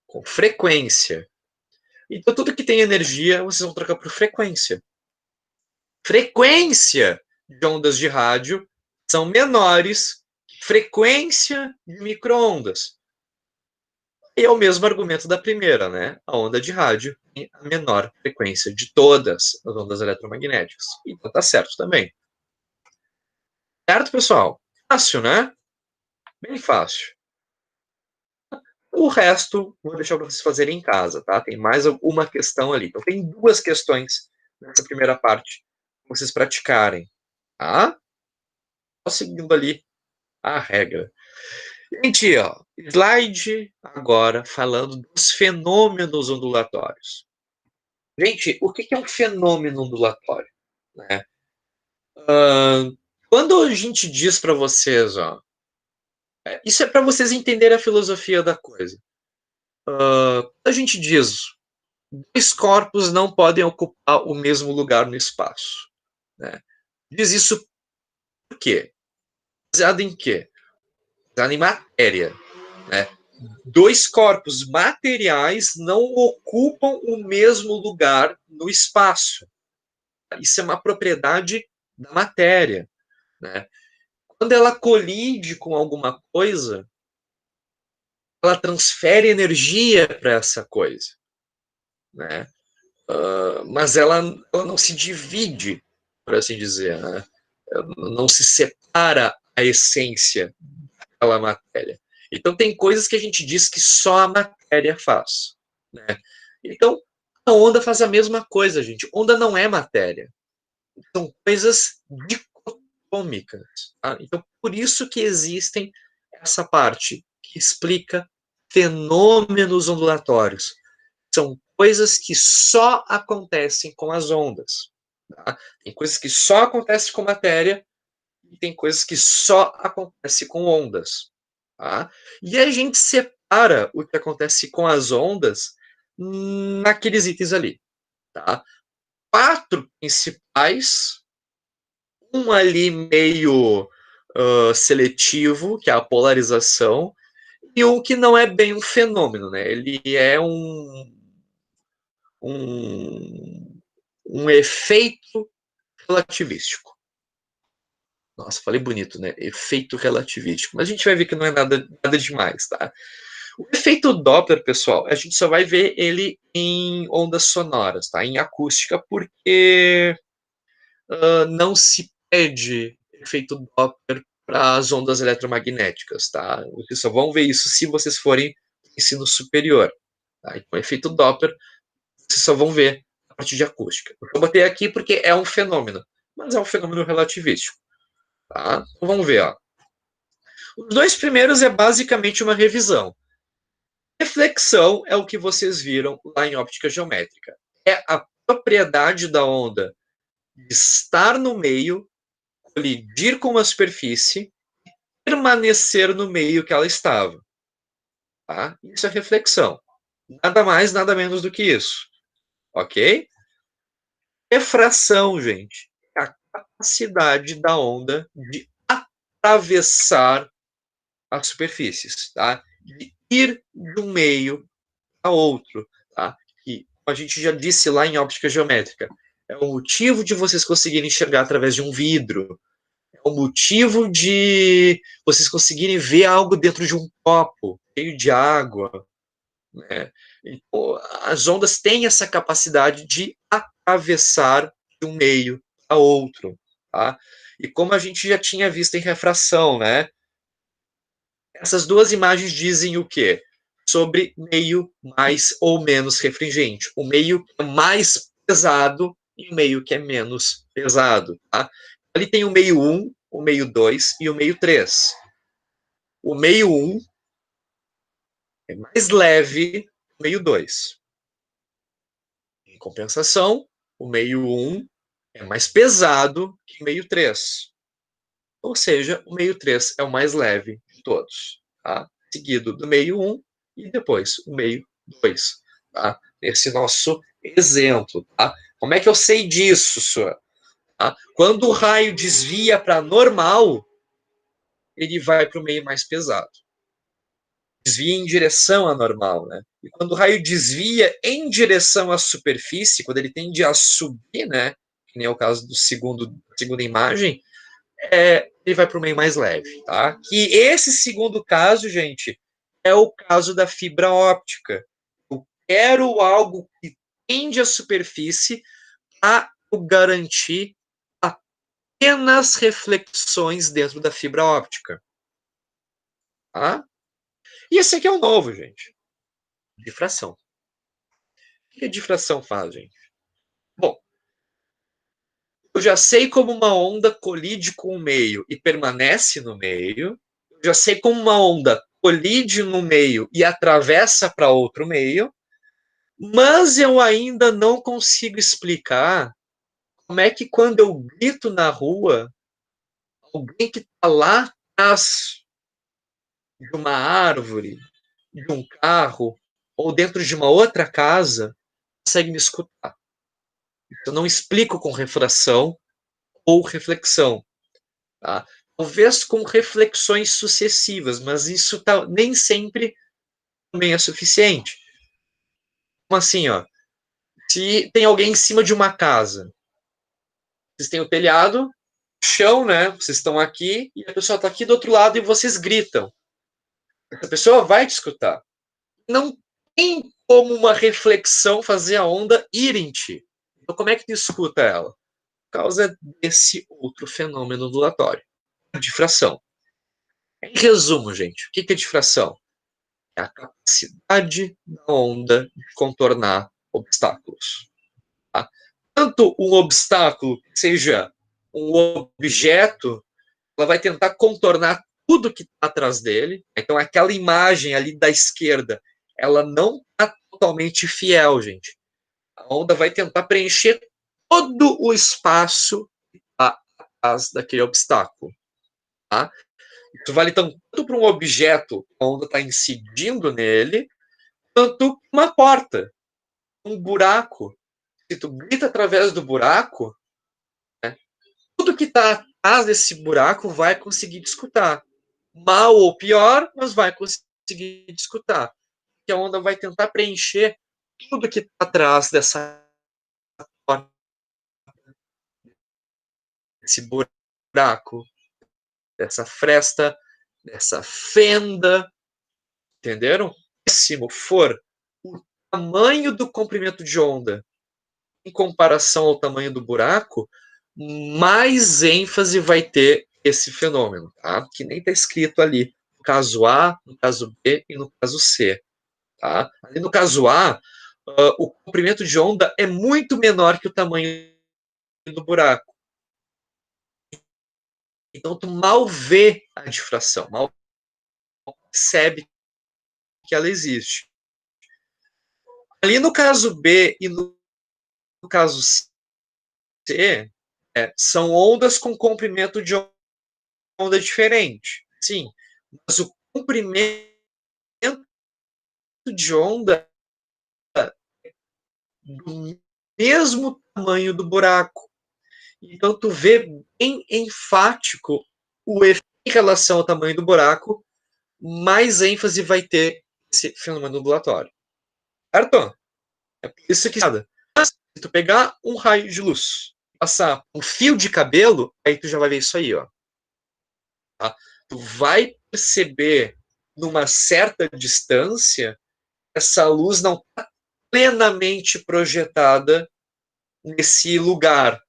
com frequência. Então, tudo que tem energia, vocês vão trocar por frequência. Frequência de ondas de rádio são menores que frequência de micro-ondas. E é o mesmo argumento da primeira, né? A onda de rádio tem a menor frequência de todas as ondas eletromagnéticas. Então tá certo também. Certo, pessoal? Fácil, né? Bem fácil. O resto, vou deixar para vocês fazerem em casa, tá? Tem mais uma questão ali. Então, tem 2 questões nessa primeira parte para vocês praticarem, tá? Só seguindo ali a regra. Gente, ó, slide agora falando dos fenômenos ondulatórios. Gente, o que é um fenômeno ondulatório? Né? Quando a gente diz para vocês, ó, isso é para vocês entenderem a filosofia da coisa. Quando a gente diz 2 corpos não podem ocupar o mesmo lugar no espaço. Né? Diz isso por quê? Baseado em quê? Baseado em matéria. Né? 2 corpos materiais não ocupam o mesmo lugar no espaço. Isso é uma propriedade da matéria. Né? Quando ela colide com alguma coisa, ela transfere energia para essa coisa. Né? Mas ela não se divide, por assim dizer. Né? Não se separa a essência daquela matéria. Então, tem coisas que a gente diz que só a matéria faz. Né? Então, a onda faz a mesma coisa, gente. Onda não é matéria. São coisas dicotômicas. Tá? Então, por isso que existem essa parte que explica fenômenos ondulatórios. São coisas que só acontecem com as ondas. Tá? Tem coisas que só acontecem com matéria e tem coisas que só acontecem com ondas. Tá? E a gente separa o que acontece com as ondas naqueles itens ali. Tá? 4 principais, um ali meio seletivo, que é a polarização, e um que não é bem um fenômeno, né? Ele é um efeito relativístico. Nossa, falei bonito, né? Efeito relativístico. Mas a gente vai ver que não é nada demais, tá? O efeito Doppler, pessoal, a gente só vai ver ele em ondas sonoras, tá? Em acústica, porque não se pede efeito Doppler para as ondas eletromagnéticas, tá? Vocês só vão ver isso se vocês forem ensino superior. Tá? Então, efeito Doppler, vocês só vão ver a partir de acústica. Eu botei aqui porque é um fenômeno, mas é um fenômeno relativístico. Tá? Então, vamos ver. Ó. Os 2 primeiros é basicamente uma revisão. Reflexão é o que vocês viram lá em óptica geométrica. É a propriedade da onda de estar no meio, colidir com uma superfície, permanecer no meio que ela estava. Tá? Isso é reflexão. Nada mais, nada menos do que isso. Ok? Refração, gente, é a capacidade da onda de atravessar as superfícies, tá? De ir de um meio a outro, tá? E a gente já disse lá em óptica geométrica, é o motivo de vocês conseguirem enxergar através de um vidro, é o motivo de vocês conseguirem ver algo dentro de um copo cheio de água, né? Então, as ondas têm essa capacidade de atravessar de um meio a outro, tá? E como a gente já tinha visto em refração, né? Essas 2 imagens dizem o quê? Sobre meio mais ou menos refringente. O meio que é mais pesado e o meio que é menos pesado. Tá? Ali tem o meio 1, o meio 2 e o meio 3. O meio 1 é mais leve, meio 2. Em compensação, o meio 1 é mais pesado que o meio 3. Ou seja, o meio 3 é o mais leve de todos. Tá? Seguido do meio 1 e depois o meio 2. Tá? Esse nosso exemplo. Tá? Como é que eu sei disso, senhor? Tá? Quando o raio desvia para normal, ele vai para o meio mais pesado. Desvia em direção à normal, né? E quando o raio desvia em direção à superfície, quando ele tende a subir, né? Que nem é o caso do segunda imagem, ele vai para o meio mais leve, tá? Que esse segundo caso, gente, é o caso da fibra óptica. Eu quero algo que tende à superfície a garantir apenas reflexões dentro da fibra óptica, tá? E esse aqui é o novo, gente. Difração. O que a difração faz, gente? Bom, eu já sei como uma onda colide com o meio e permanece no meio. Eu já sei como uma onda colide no meio e atravessa para outro meio. Mas eu ainda não consigo explicar como é que quando eu grito na rua, alguém que está lá atrás de uma árvore, de um carro, ou dentro de uma outra casa, consegue me escutar. Eu não explico com refração ou reflexão. Tá? Talvez com reflexões sucessivas, mas isso nem sempre também é suficiente. Como assim, ó? Se tem alguém em cima de uma casa, vocês têm o telhado, o chão, né? Vocês estão aqui e a pessoa está aqui do outro lado e vocês gritam. A pessoa vai te escutar. Não tem como uma reflexão fazer a onda ir em ti. Então, como é que tu escuta ela? Por causa desse outro fenômeno ondulatório, a difração. Em resumo, gente, o que é difração? É a capacidade da onda de contornar obstáculos. Tá? Tanto um obstáculo que seja um objeto, ela vai tentar contornar tudo que está atrás dele. Então, aquela imagem ali da esquerda, ela não está totalmente fiel, gente. A onda vai tentar preencher todo o espaço atrás daquele obstáculo. Tá? Isso vale tanto para um objeto, a onda está incidindo nele, quanto uma porta, um buraco. Se tu grita através do buraco, né, tudo que está atrás desse buraco vai conseguir te escutar. Mal ou pior, mas vai conseguir te escutar. Porque a onda vai tentar preencher tudo que está atrás dessa porta, desse buraco, dessa fresta, dessa fenda. Entenderam? Se for o tamanho do comprimento de onda em comparação ao tamanho do buraco, mais ênfase vai ter esse fenômeno, tá? Que nem está escrito ali no caso A, no caso B e no caso C. Tá? Ali no caso A, o comprimento de onda é muito menor que o tamanho do buraco. Então, tu mal vê a difração, mal percebe que ela existe. Ali no caso B e no caso C, são ondas com comprimento de onda diferente. Sim, mas o comprimento de onda é do mesmo tamanho do buraco. Então, tu vê bem enfático o efeito em relação ao tamanho do buraco, mais ênfase vai ter esse fenômeno ondulatório. Certo? É por isso que se tu pegar um raio de luz, passar um fio de cabelo, aí tu já vai ver isso aí, ó. Tá? Tu vai perceber numa certa distância essa luz não está plenamente projetada nesse lugar.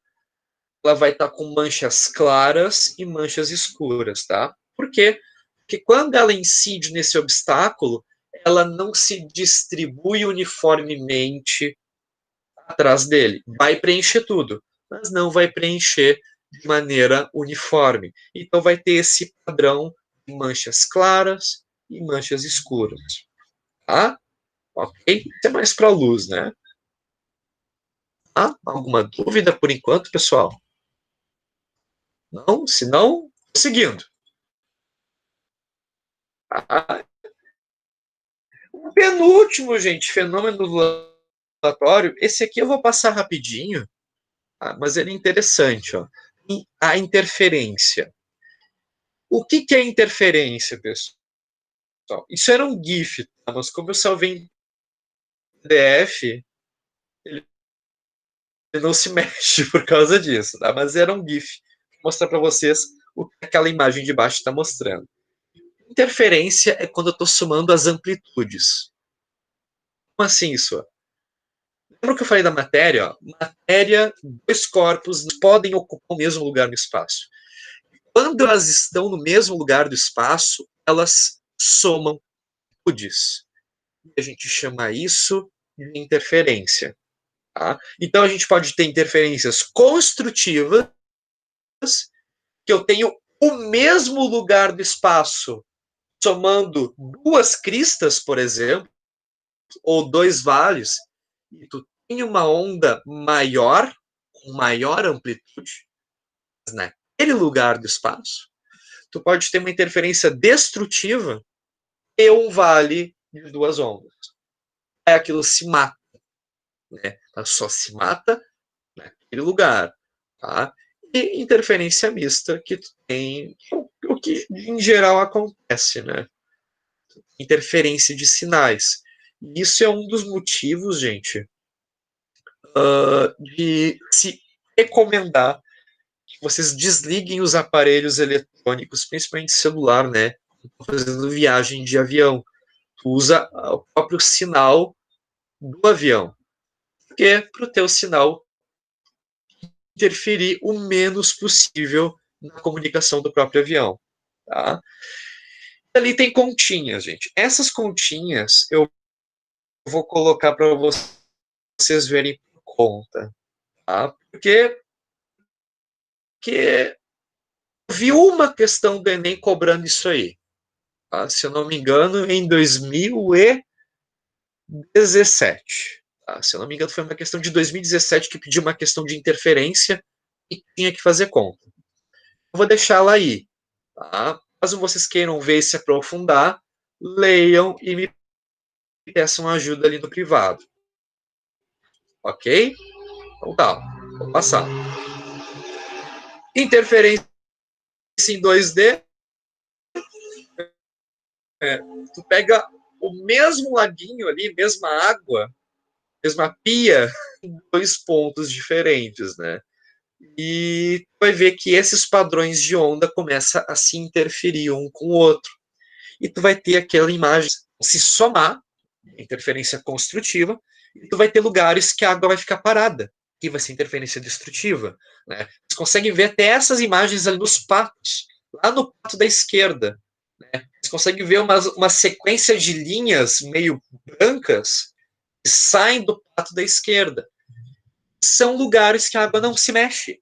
Ela vai estar com manchas claras e manchas escuras, tá? Por quê? Porque quando ela incide nesse obstáculo, ela não se distribui uniformemente atrás dele. Vai preencher tudo, mas não vai preencher de maneira uniforme. Então vai ter esse padrão de manchas claras e manchas escuras, tá? Ok? Isso é mais para a luz, né? Alguma dúvida por enquanto, pessoal? Não? Se não, seguindo. O penúltimo, gente, fenômeno do laboratório, esse aqui eu vou passar rapidinho, mas ele é interessante, ó. A interferência. O que é interferência, pessoal? Isso era um GIF, tá? Mas como eu salvei em PDF, ele não se mexe por causa disso, tá? Mas era um GIF. Vou mostrar para vocês o que aquela imagem de baixo está mostrando. Interferência é quando eu estou somando as amplitudes. Como assim isso? Lembra que eu falei da matéria? Ó? Matéria, dois corpos podem ocupar o mesmo lugar no espaço. Quando elas estão no mesmo lugar do espaço, elas somam amplitudes. A gente chama isso de interferência. Tá? Então a gente pode ter interferências construtivas, que eu tenho o mesmo lugar do espaço somando duas cristas, por exemplo, ou dois vales, e tu tem uma onda maior, com maior amplitude, naquele lugar do espaço, tu pode ter uma interferência destrutiva e um vale de duas ondas. Aí aquilo se mata, né? Só se mata naquele lugar, tá? E interferência mista, que tu tem o que em geral acontece, né? Interferência de sinais. Isso é um dos motivos, gente, de se recomendar que vocês desliguem os aparelhos eletrônicos, principalmente celular, né? Fazendo viagem de avião. Tu usa o próprio sinal do avião, porque para o teu sinal interferir o menos possível na comunicação do próprio avião. Tá? Ali tem continhas, gente. Essas continhas eu vou colocar para vocês verem por conta. Tá? Porque vi uma questão do Enem cobrando isso aí. Tá? Se eu não me engano, em 2017. Tá? Se eu não me engano, foi uma questão de 2017 que pediu uma questão de interferência e tinha que fazer conta. Eu vou deixá-la aí. Tá? Caso vocês queiram ver e se aprofundar, leiam e me peçam ajuda ali no privado. Ok? Então tá, vou passar. Interferência em 2D. Tu pega o mesmo laguinho ali, mesma água, mesma pia, em dois pontos diferentes, né? E vai ver que esses padrões de onda começam a se interferir um com o outro. E tu vai ter aquela imagem se somar, interferência construtiva, e tu vai ter lugares que a água vai ficar parada, que vai ser interferência destrutiva. Né? Você consegue ver até essas imagens ali nos patos, lá no pato da esquerda. Né? Você consegue ver uma sequência de linhas meio brancas que saem do pato da esquerda. São lugares que a água não se mexe.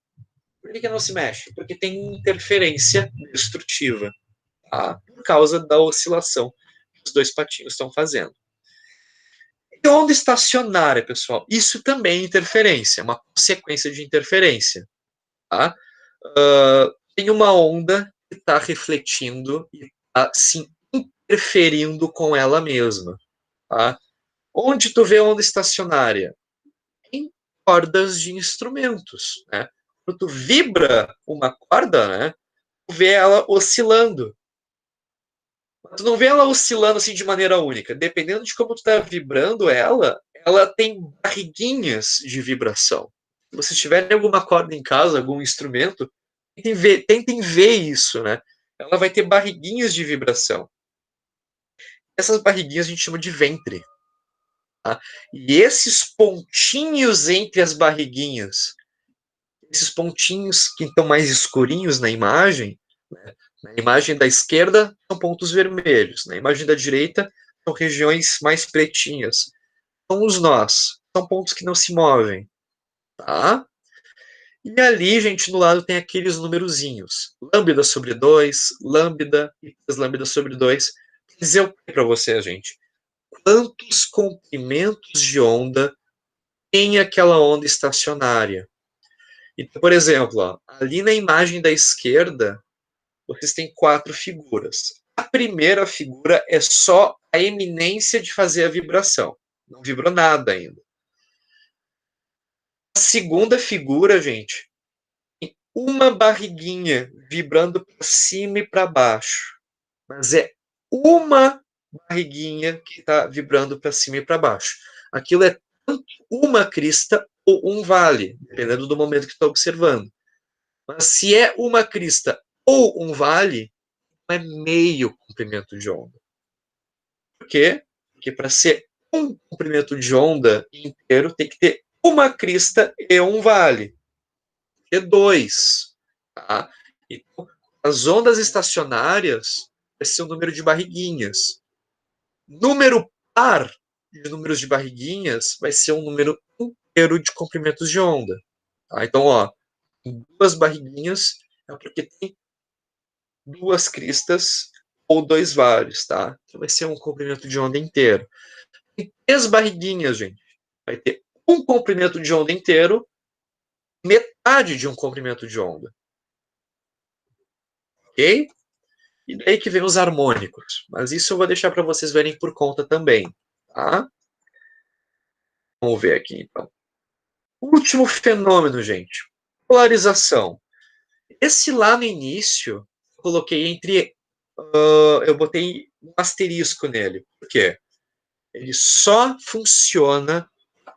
Por que não se mexe? Porque tem interferência destrutiva, tá? Por causa da oscilação que os dois patinhos estão fazendo. E onda estacionária, pessoal, isso também é interferência, uma consequência de interferência. Tá? Tem uma onda que está refletindo e está se interferindo com ela mesma. Tá? Onde tu vê onda estacionária? Em cordas de instrumentos. Né? Quando tu vibra uma corda, né, tu vê ela oscilando. Tu não vê ela oscilando assim de maneira única. Dependendo de como tu está vibrando ela tem barriguinhas de vibração. Se vocês tiverem alguma corda em casa, algum instrumento, tentem ver isso, né? Ela vai ter barriguinhas de vibração. Essas barriguinhas a gente chama de ventre. Tá? E esses pontinhos entre as barriguinhas, esses pontinhos que estão mais escurinhos na imagem, né? Na imagem da esquerda são pontos vermelhos, na imagem da direita são regiões mais pretinhas. São os nós, são pontos que não se movem. Tá? E ali, gente, no lado tem aqueles numerozinhos. Lambda sobre 2, lambda e lambda sobre 2. Dizer o que para você, gente? quantos comprimentos de onda tem aquela onda estacionária. Então, por exemplo, ó, ali na imagem da esquerda, vocês têm 4 figuras. A primeira figura é só a eminência de fazer a vibração. Não vibrou nada ainda. A segunda figura, gente, tem uma barriguinha vibrando para cima e para baixo. Mas é uma barriguinha que está vibrando para cima e para baixo. Aquilo é tanto uma crista ou um vale, dependendo do momento que está observando. Mas se é uma crista ou um vale, é meio comprimento de onda. Por quê? Porque para ser um comprimento de onda inteiro, tem que ter uma crista e um vale. E dois. Tá? Então, as ondas estacionárias vai ser o número de barriguinhas. Número par de números de barriguinhas vai ser um número inteiro de comprimentos de onda. Tá? Então, ó, duas barriguinhas é porque tem duas cristas ou dois vales, tá? Então vai ser um comprimento de onda inteiro. Tem três barriguinhas, gente. Vai ter um comprimento de onda inteiro, metade de um comprimento de onda. Ok? E daí que vem os harmônicos. Mas isso eu vou deixar para vocês verem por conta também. Tá? Vamos ver aqui, então. Último fenômeno, gente. Polarização. Esse lá no início, eu coloquei entre. Eu botei um asterisco nele. Por quê? Ele só funciona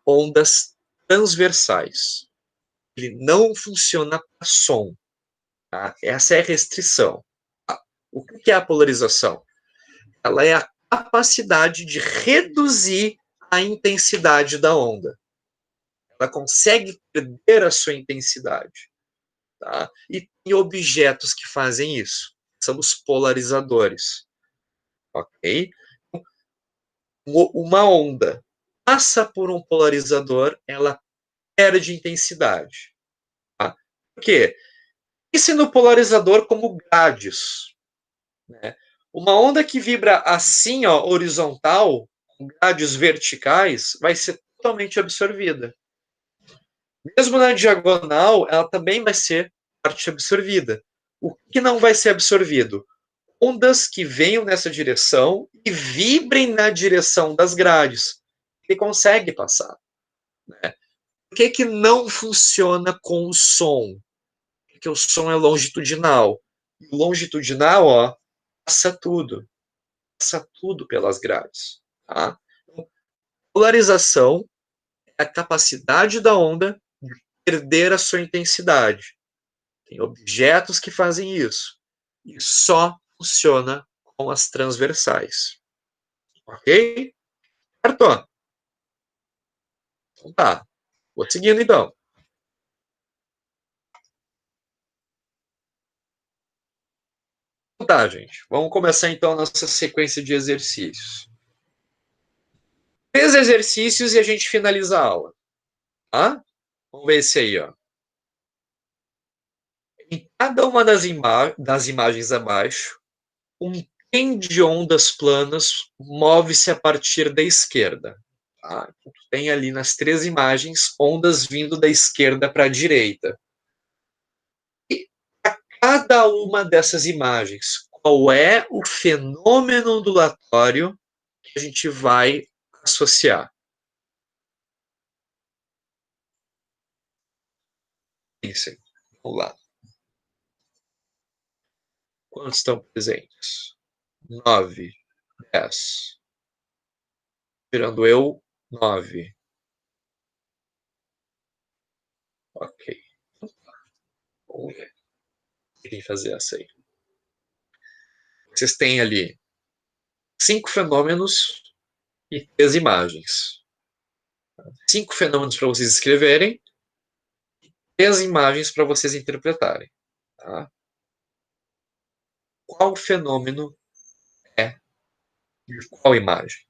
ondas transversais. Ele não funciona para som. Tá? Essa é a restrição. O que é a polarização? Ela é a capacidade de reduzir a intensidade da onda. Ela consegue perder a sua intensidade. Tá? E tem objetos que fazem isso. São os polarizadores. Ok? Uma onda passa por um polarizador, ela perde intensidade. Tá? Por quê? Pense no polarizador como grades. Né? Uma onda que vibra assim, ó, horizontal, com grades verticais, vai ser totalmente absorvida. Mesmo na diagonal, ela também vai ser parte absorvida. O que não vai ser absorvido? Ondas que venham nessa direção e vibrem na direção das grades. Ele consegue passar. Né? Por que não funciona com o som? Porque o som é longitudinal. E longitudinal, ó, passa tudo pelas grades. Tá? Então, polarização é a capacidade da onda de perder a sua intensidade. Tem objetos que fazem isso. E só funciona com as transversais. Ok? Certo? Então tá. Vou seguindo então. Então tá, gente. Vamos começar então a nossa sequência de exercícios. 3 exercícios e a gente finaliza a aula. Tá? Vamos ver esse aí, ó. Em cada uma das imagens abaixo, um trem de ondas planas move-se a partir da esquerda. Tá? Então, tem ali nas 3 imagens ondas vindo da esquerda para a direita. E a cada uma dessas imagens, qual é o fenômeno ondulatório que a gente vai associar? Pensem. Vamos lá. Quantos estão presentes? 9, 10. Tirando eu, 9. Ok. Vamos ver. Quem fazer essa aí? Vocês têm ali 5 fenômenos e 3 imagens. 5 fenômenos para vocês escreverem, 3 imagens para vocês interpretarem. Tá? Qual fenômeno é de qual imagem?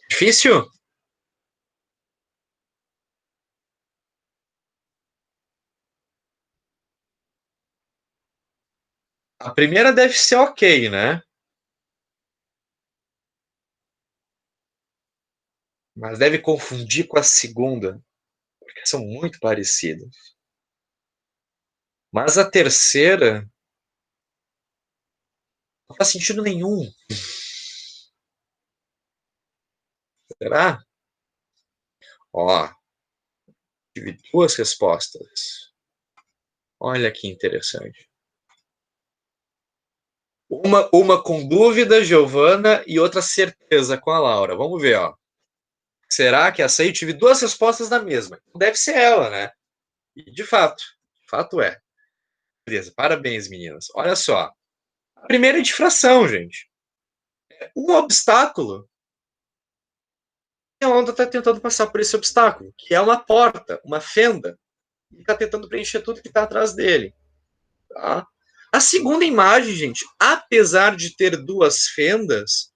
Difícil? A primeira deve ser ok, né? Mas deve confundir com a segunda, porque são muito parecidas. Mas a terceira não faz sentido nenhum. Será? Ó, tive duas respostas. Olha que interessante. Uma com dúvida, Giovana, e outra certeza com a Laura. Vamos ver, ó. Será que essa aí? Tive duas respostas na mesma. Deve ser ela, né? E de fato é. Beleza, parabéns, meninas. Olha só. A primeira é difração, gente. Um obstáculo. E a onda está tentando passar por esse obstáculo, que é uma porta, uma fenda. E está tentando preencher tudo que está atrás dele. Tá? A segunda imagem, gente, apesar de ter duas fendas,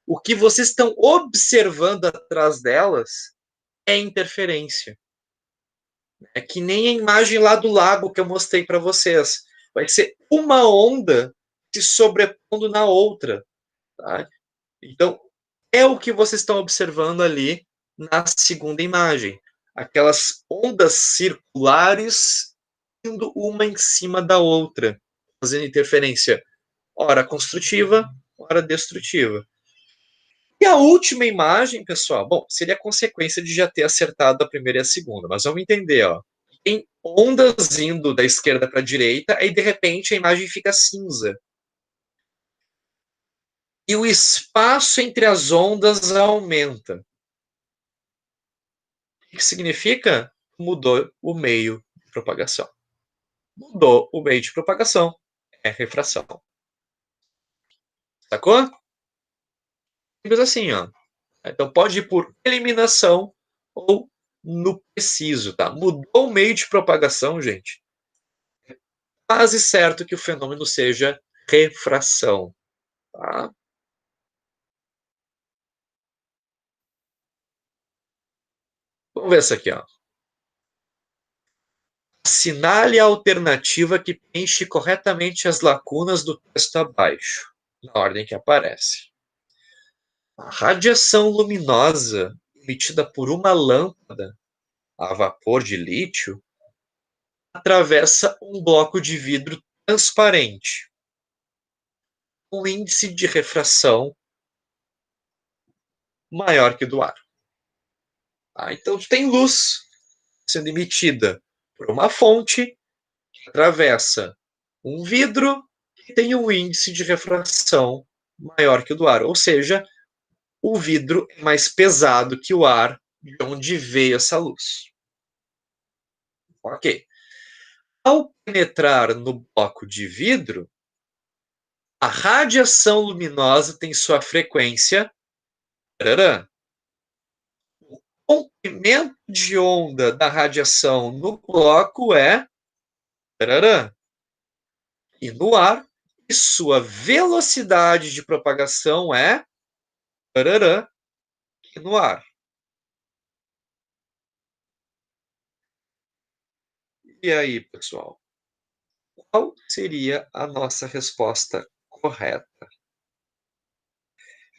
o que vocês estão observando atrás delas é interferência. É que nem a imagem lá do lago que eu mostrei para vocês. Vai ser uma onda se sobrepondo na outra. Tá? Então, é o que vocês estão observando ali na segunda imagem. Aquelas ondas circulares indo uma em cima da outra, fazendo interferência, ora construtiva, ora destrutiva. E a última imagem, pessoal, bom, seria a consequência de já ter acertado a primeira e a segunda, mas vamos entender, ó. Tem ondas indo da esquerda para a direita, aí de repente a imagem fica cinza. E o espaço entre as ondas aumenta. O que significa? Mudou o meio de propagação. Mudou o meio de propagação, é refração. Sacou? Simples assim, ó. Então pode ir por eliminação ou no preciso, tá? Mudou o meio de propagação, gente. Quase certo que o fenômeno seja refração, tá? Vamos ver essa aqui, ó. Assinale a alternativa que preenche corretamente as lacunas do texto abaixo, na ordem que aparece. A radiação luminosa emitida por uma lâmpada a vapor de lítio atravessa um bloco de vidro transparente, com um índice de refração maior que o do ar. Então, tem luz sendo emitida por uma fonte que atravessa um vidro que tem um índice de refração maior que o do ar, ou seja, o vidro é mais pesado que o ar de onde veio essa luz. Ok. Ao penetrar no bloco de vidro, a radiação luminosa tem sua frequência. Tarará, o comprimento de onda da radiação no bloco é. Tarará, e no ar, e sua velocidade de propagação é. Tarará, e no ar. E aí, pessoal? Qual seria a nossa resposta correta?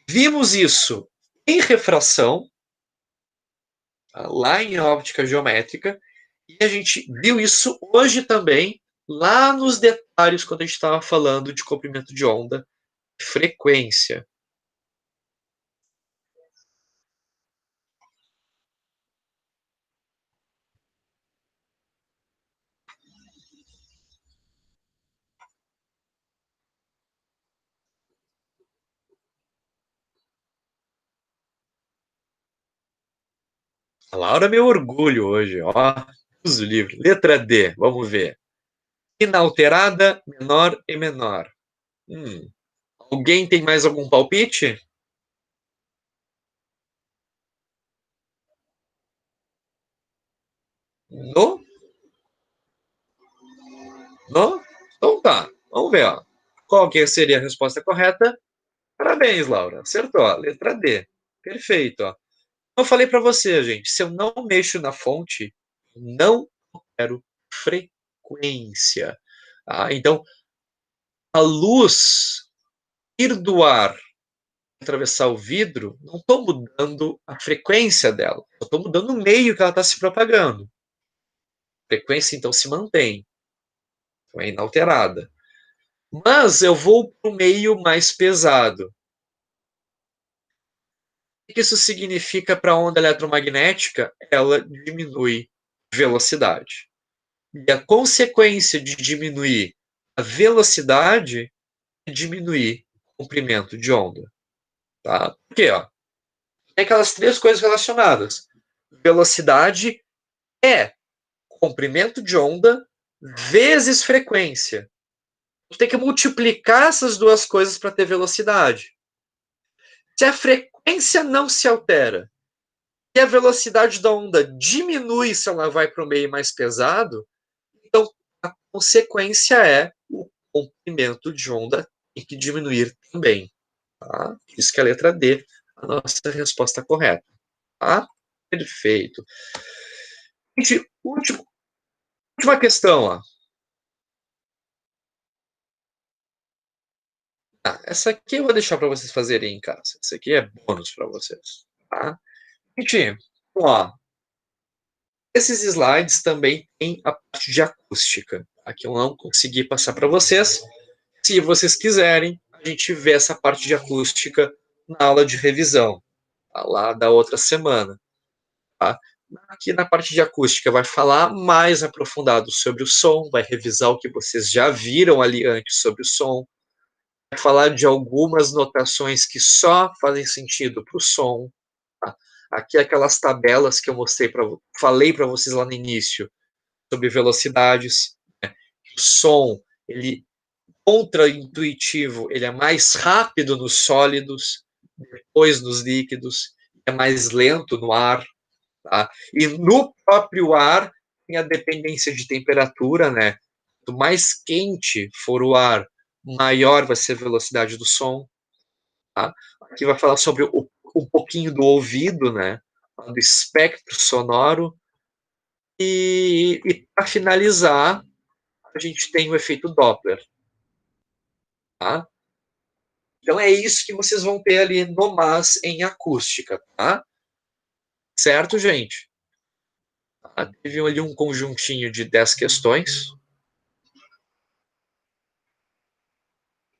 Vimos isso em refração, lá em óptica geométrica, e a gente viu isso hoje também, lá nos detalhes, quando a gente estava falando de comprimento de onda, frequência. A Laura é meu orgulho hoje, ó. Uso livre. Letra D, vamos ver. Inalterada, menor e menor. Alguém tem mais algum palpite? No? No? Então tá. Vamos ver, ó. Qual que seria a resposta correta? Parabéns, Laura. Acertou. Letra D. Perfeito. Ó. Eu falei para você, gente, se eu não mexo na fonte, não quero frequência. Então, a luz ir do ar atravessar o vidro, não estou mudando a frequência dela, estou mudando o meio que ela está se propagando. A frequência, então, se mantém, então, é inalterada. Mas eu vou para o meio mais pesado. O que isso significa para a onda eletromagnética? Ela diminui velocidade. E a consequência de diminuir a velocidade é diminuir o comprimento de onda. Tá? Por quê? Ó? Tem aquelas três coisas relacionadas. Velocidade é comprimento de onda vezes frequência. Tu tem que multiplicar essas duas coisas para ter velocidade. Se a frequência não se altera e a velocidade da onda diminui se ela vai para o meio mais pesado, então a consequência é o comprimento de onda tem que diminuir também. Tá? Isso que é a letra D, a nossa resposta correta. Tá? Perfeito. Gente, última questão. Ó. Essa aqui eu vou deixar para vocês fazerem em casa. Essa aqui é bônus para vocês. Tá? Gente, ó, esses slides também têm a parte de acústica. Aqui eu não consegui passar para vocês. Se vocês quiserem, a gente vê essa parte de acústica na aula de revisão, tá? Lá da outra semana. Tá? Aqui na parte de acústica vai falar mais aprofundado sobre o som, vai revisar o que vocês já viram ali antes sobre o som, vai falar de algumas notações que só fazem sentido para o som. Tá? Aqui aquelas tabelas que eu falei para vocês lá no início sobre velocidades. Né? O som, ele contraintuitivo, ele é mais rápido nos sólidos, depois nos líquidos, é mais lento no ar. Tá? E no próprio ar tem a dependência de temperatura, né? Quanto mais quente for o ar, maior vai ser a velocidade do som. Tá? Aqui vai falar sobre um pouquinho do ouvido, né? Do espectro sonoro. E para finalizar, a gente tem o efeito Doppler. Tá? Então é isso que vocês vão ter ali no MAS em acústica. Tá? Certo, gente? Teve ali um conjuntinho de 10 questões.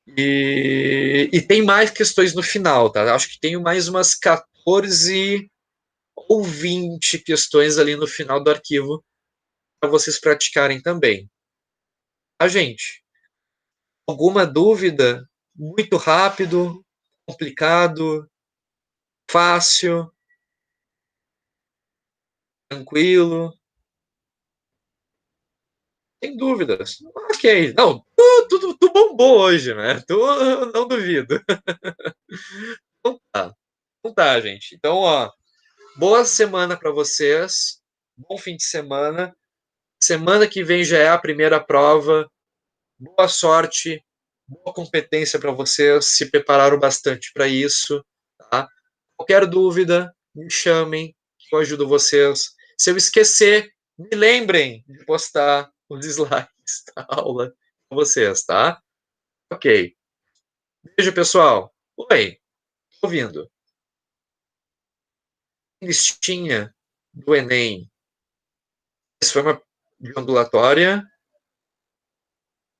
E tem mais questões no final, tá? Acho que tenho mais umas 14 ou 20 questões ali no final do arquivo para vocês praticarem também. Tá, gente? Alguma dúvida? Muito rápido, complicado, fácil, tranquilo? Tem dúvidas? Ok. Não, tu bombou hoje, né? Tu não duvido. Então tá. Então tá, gente. Então, ó, boa semana para vocês. Bom fim de semana. Semana que vem já é a primeira prova. Boa sorte, boa competência para vocês. Se prepararam bastante para isso. Tá? Qualquer dúvida, me chamem, que eu ajudo vocês. Se eu esquecer, me lembrem de postar os slides da aula para vocês, tá? Ok. Beijo, pessoal. Oi, tô ouvindo. Listinha do Enem. Essa foi uma de ondulatória.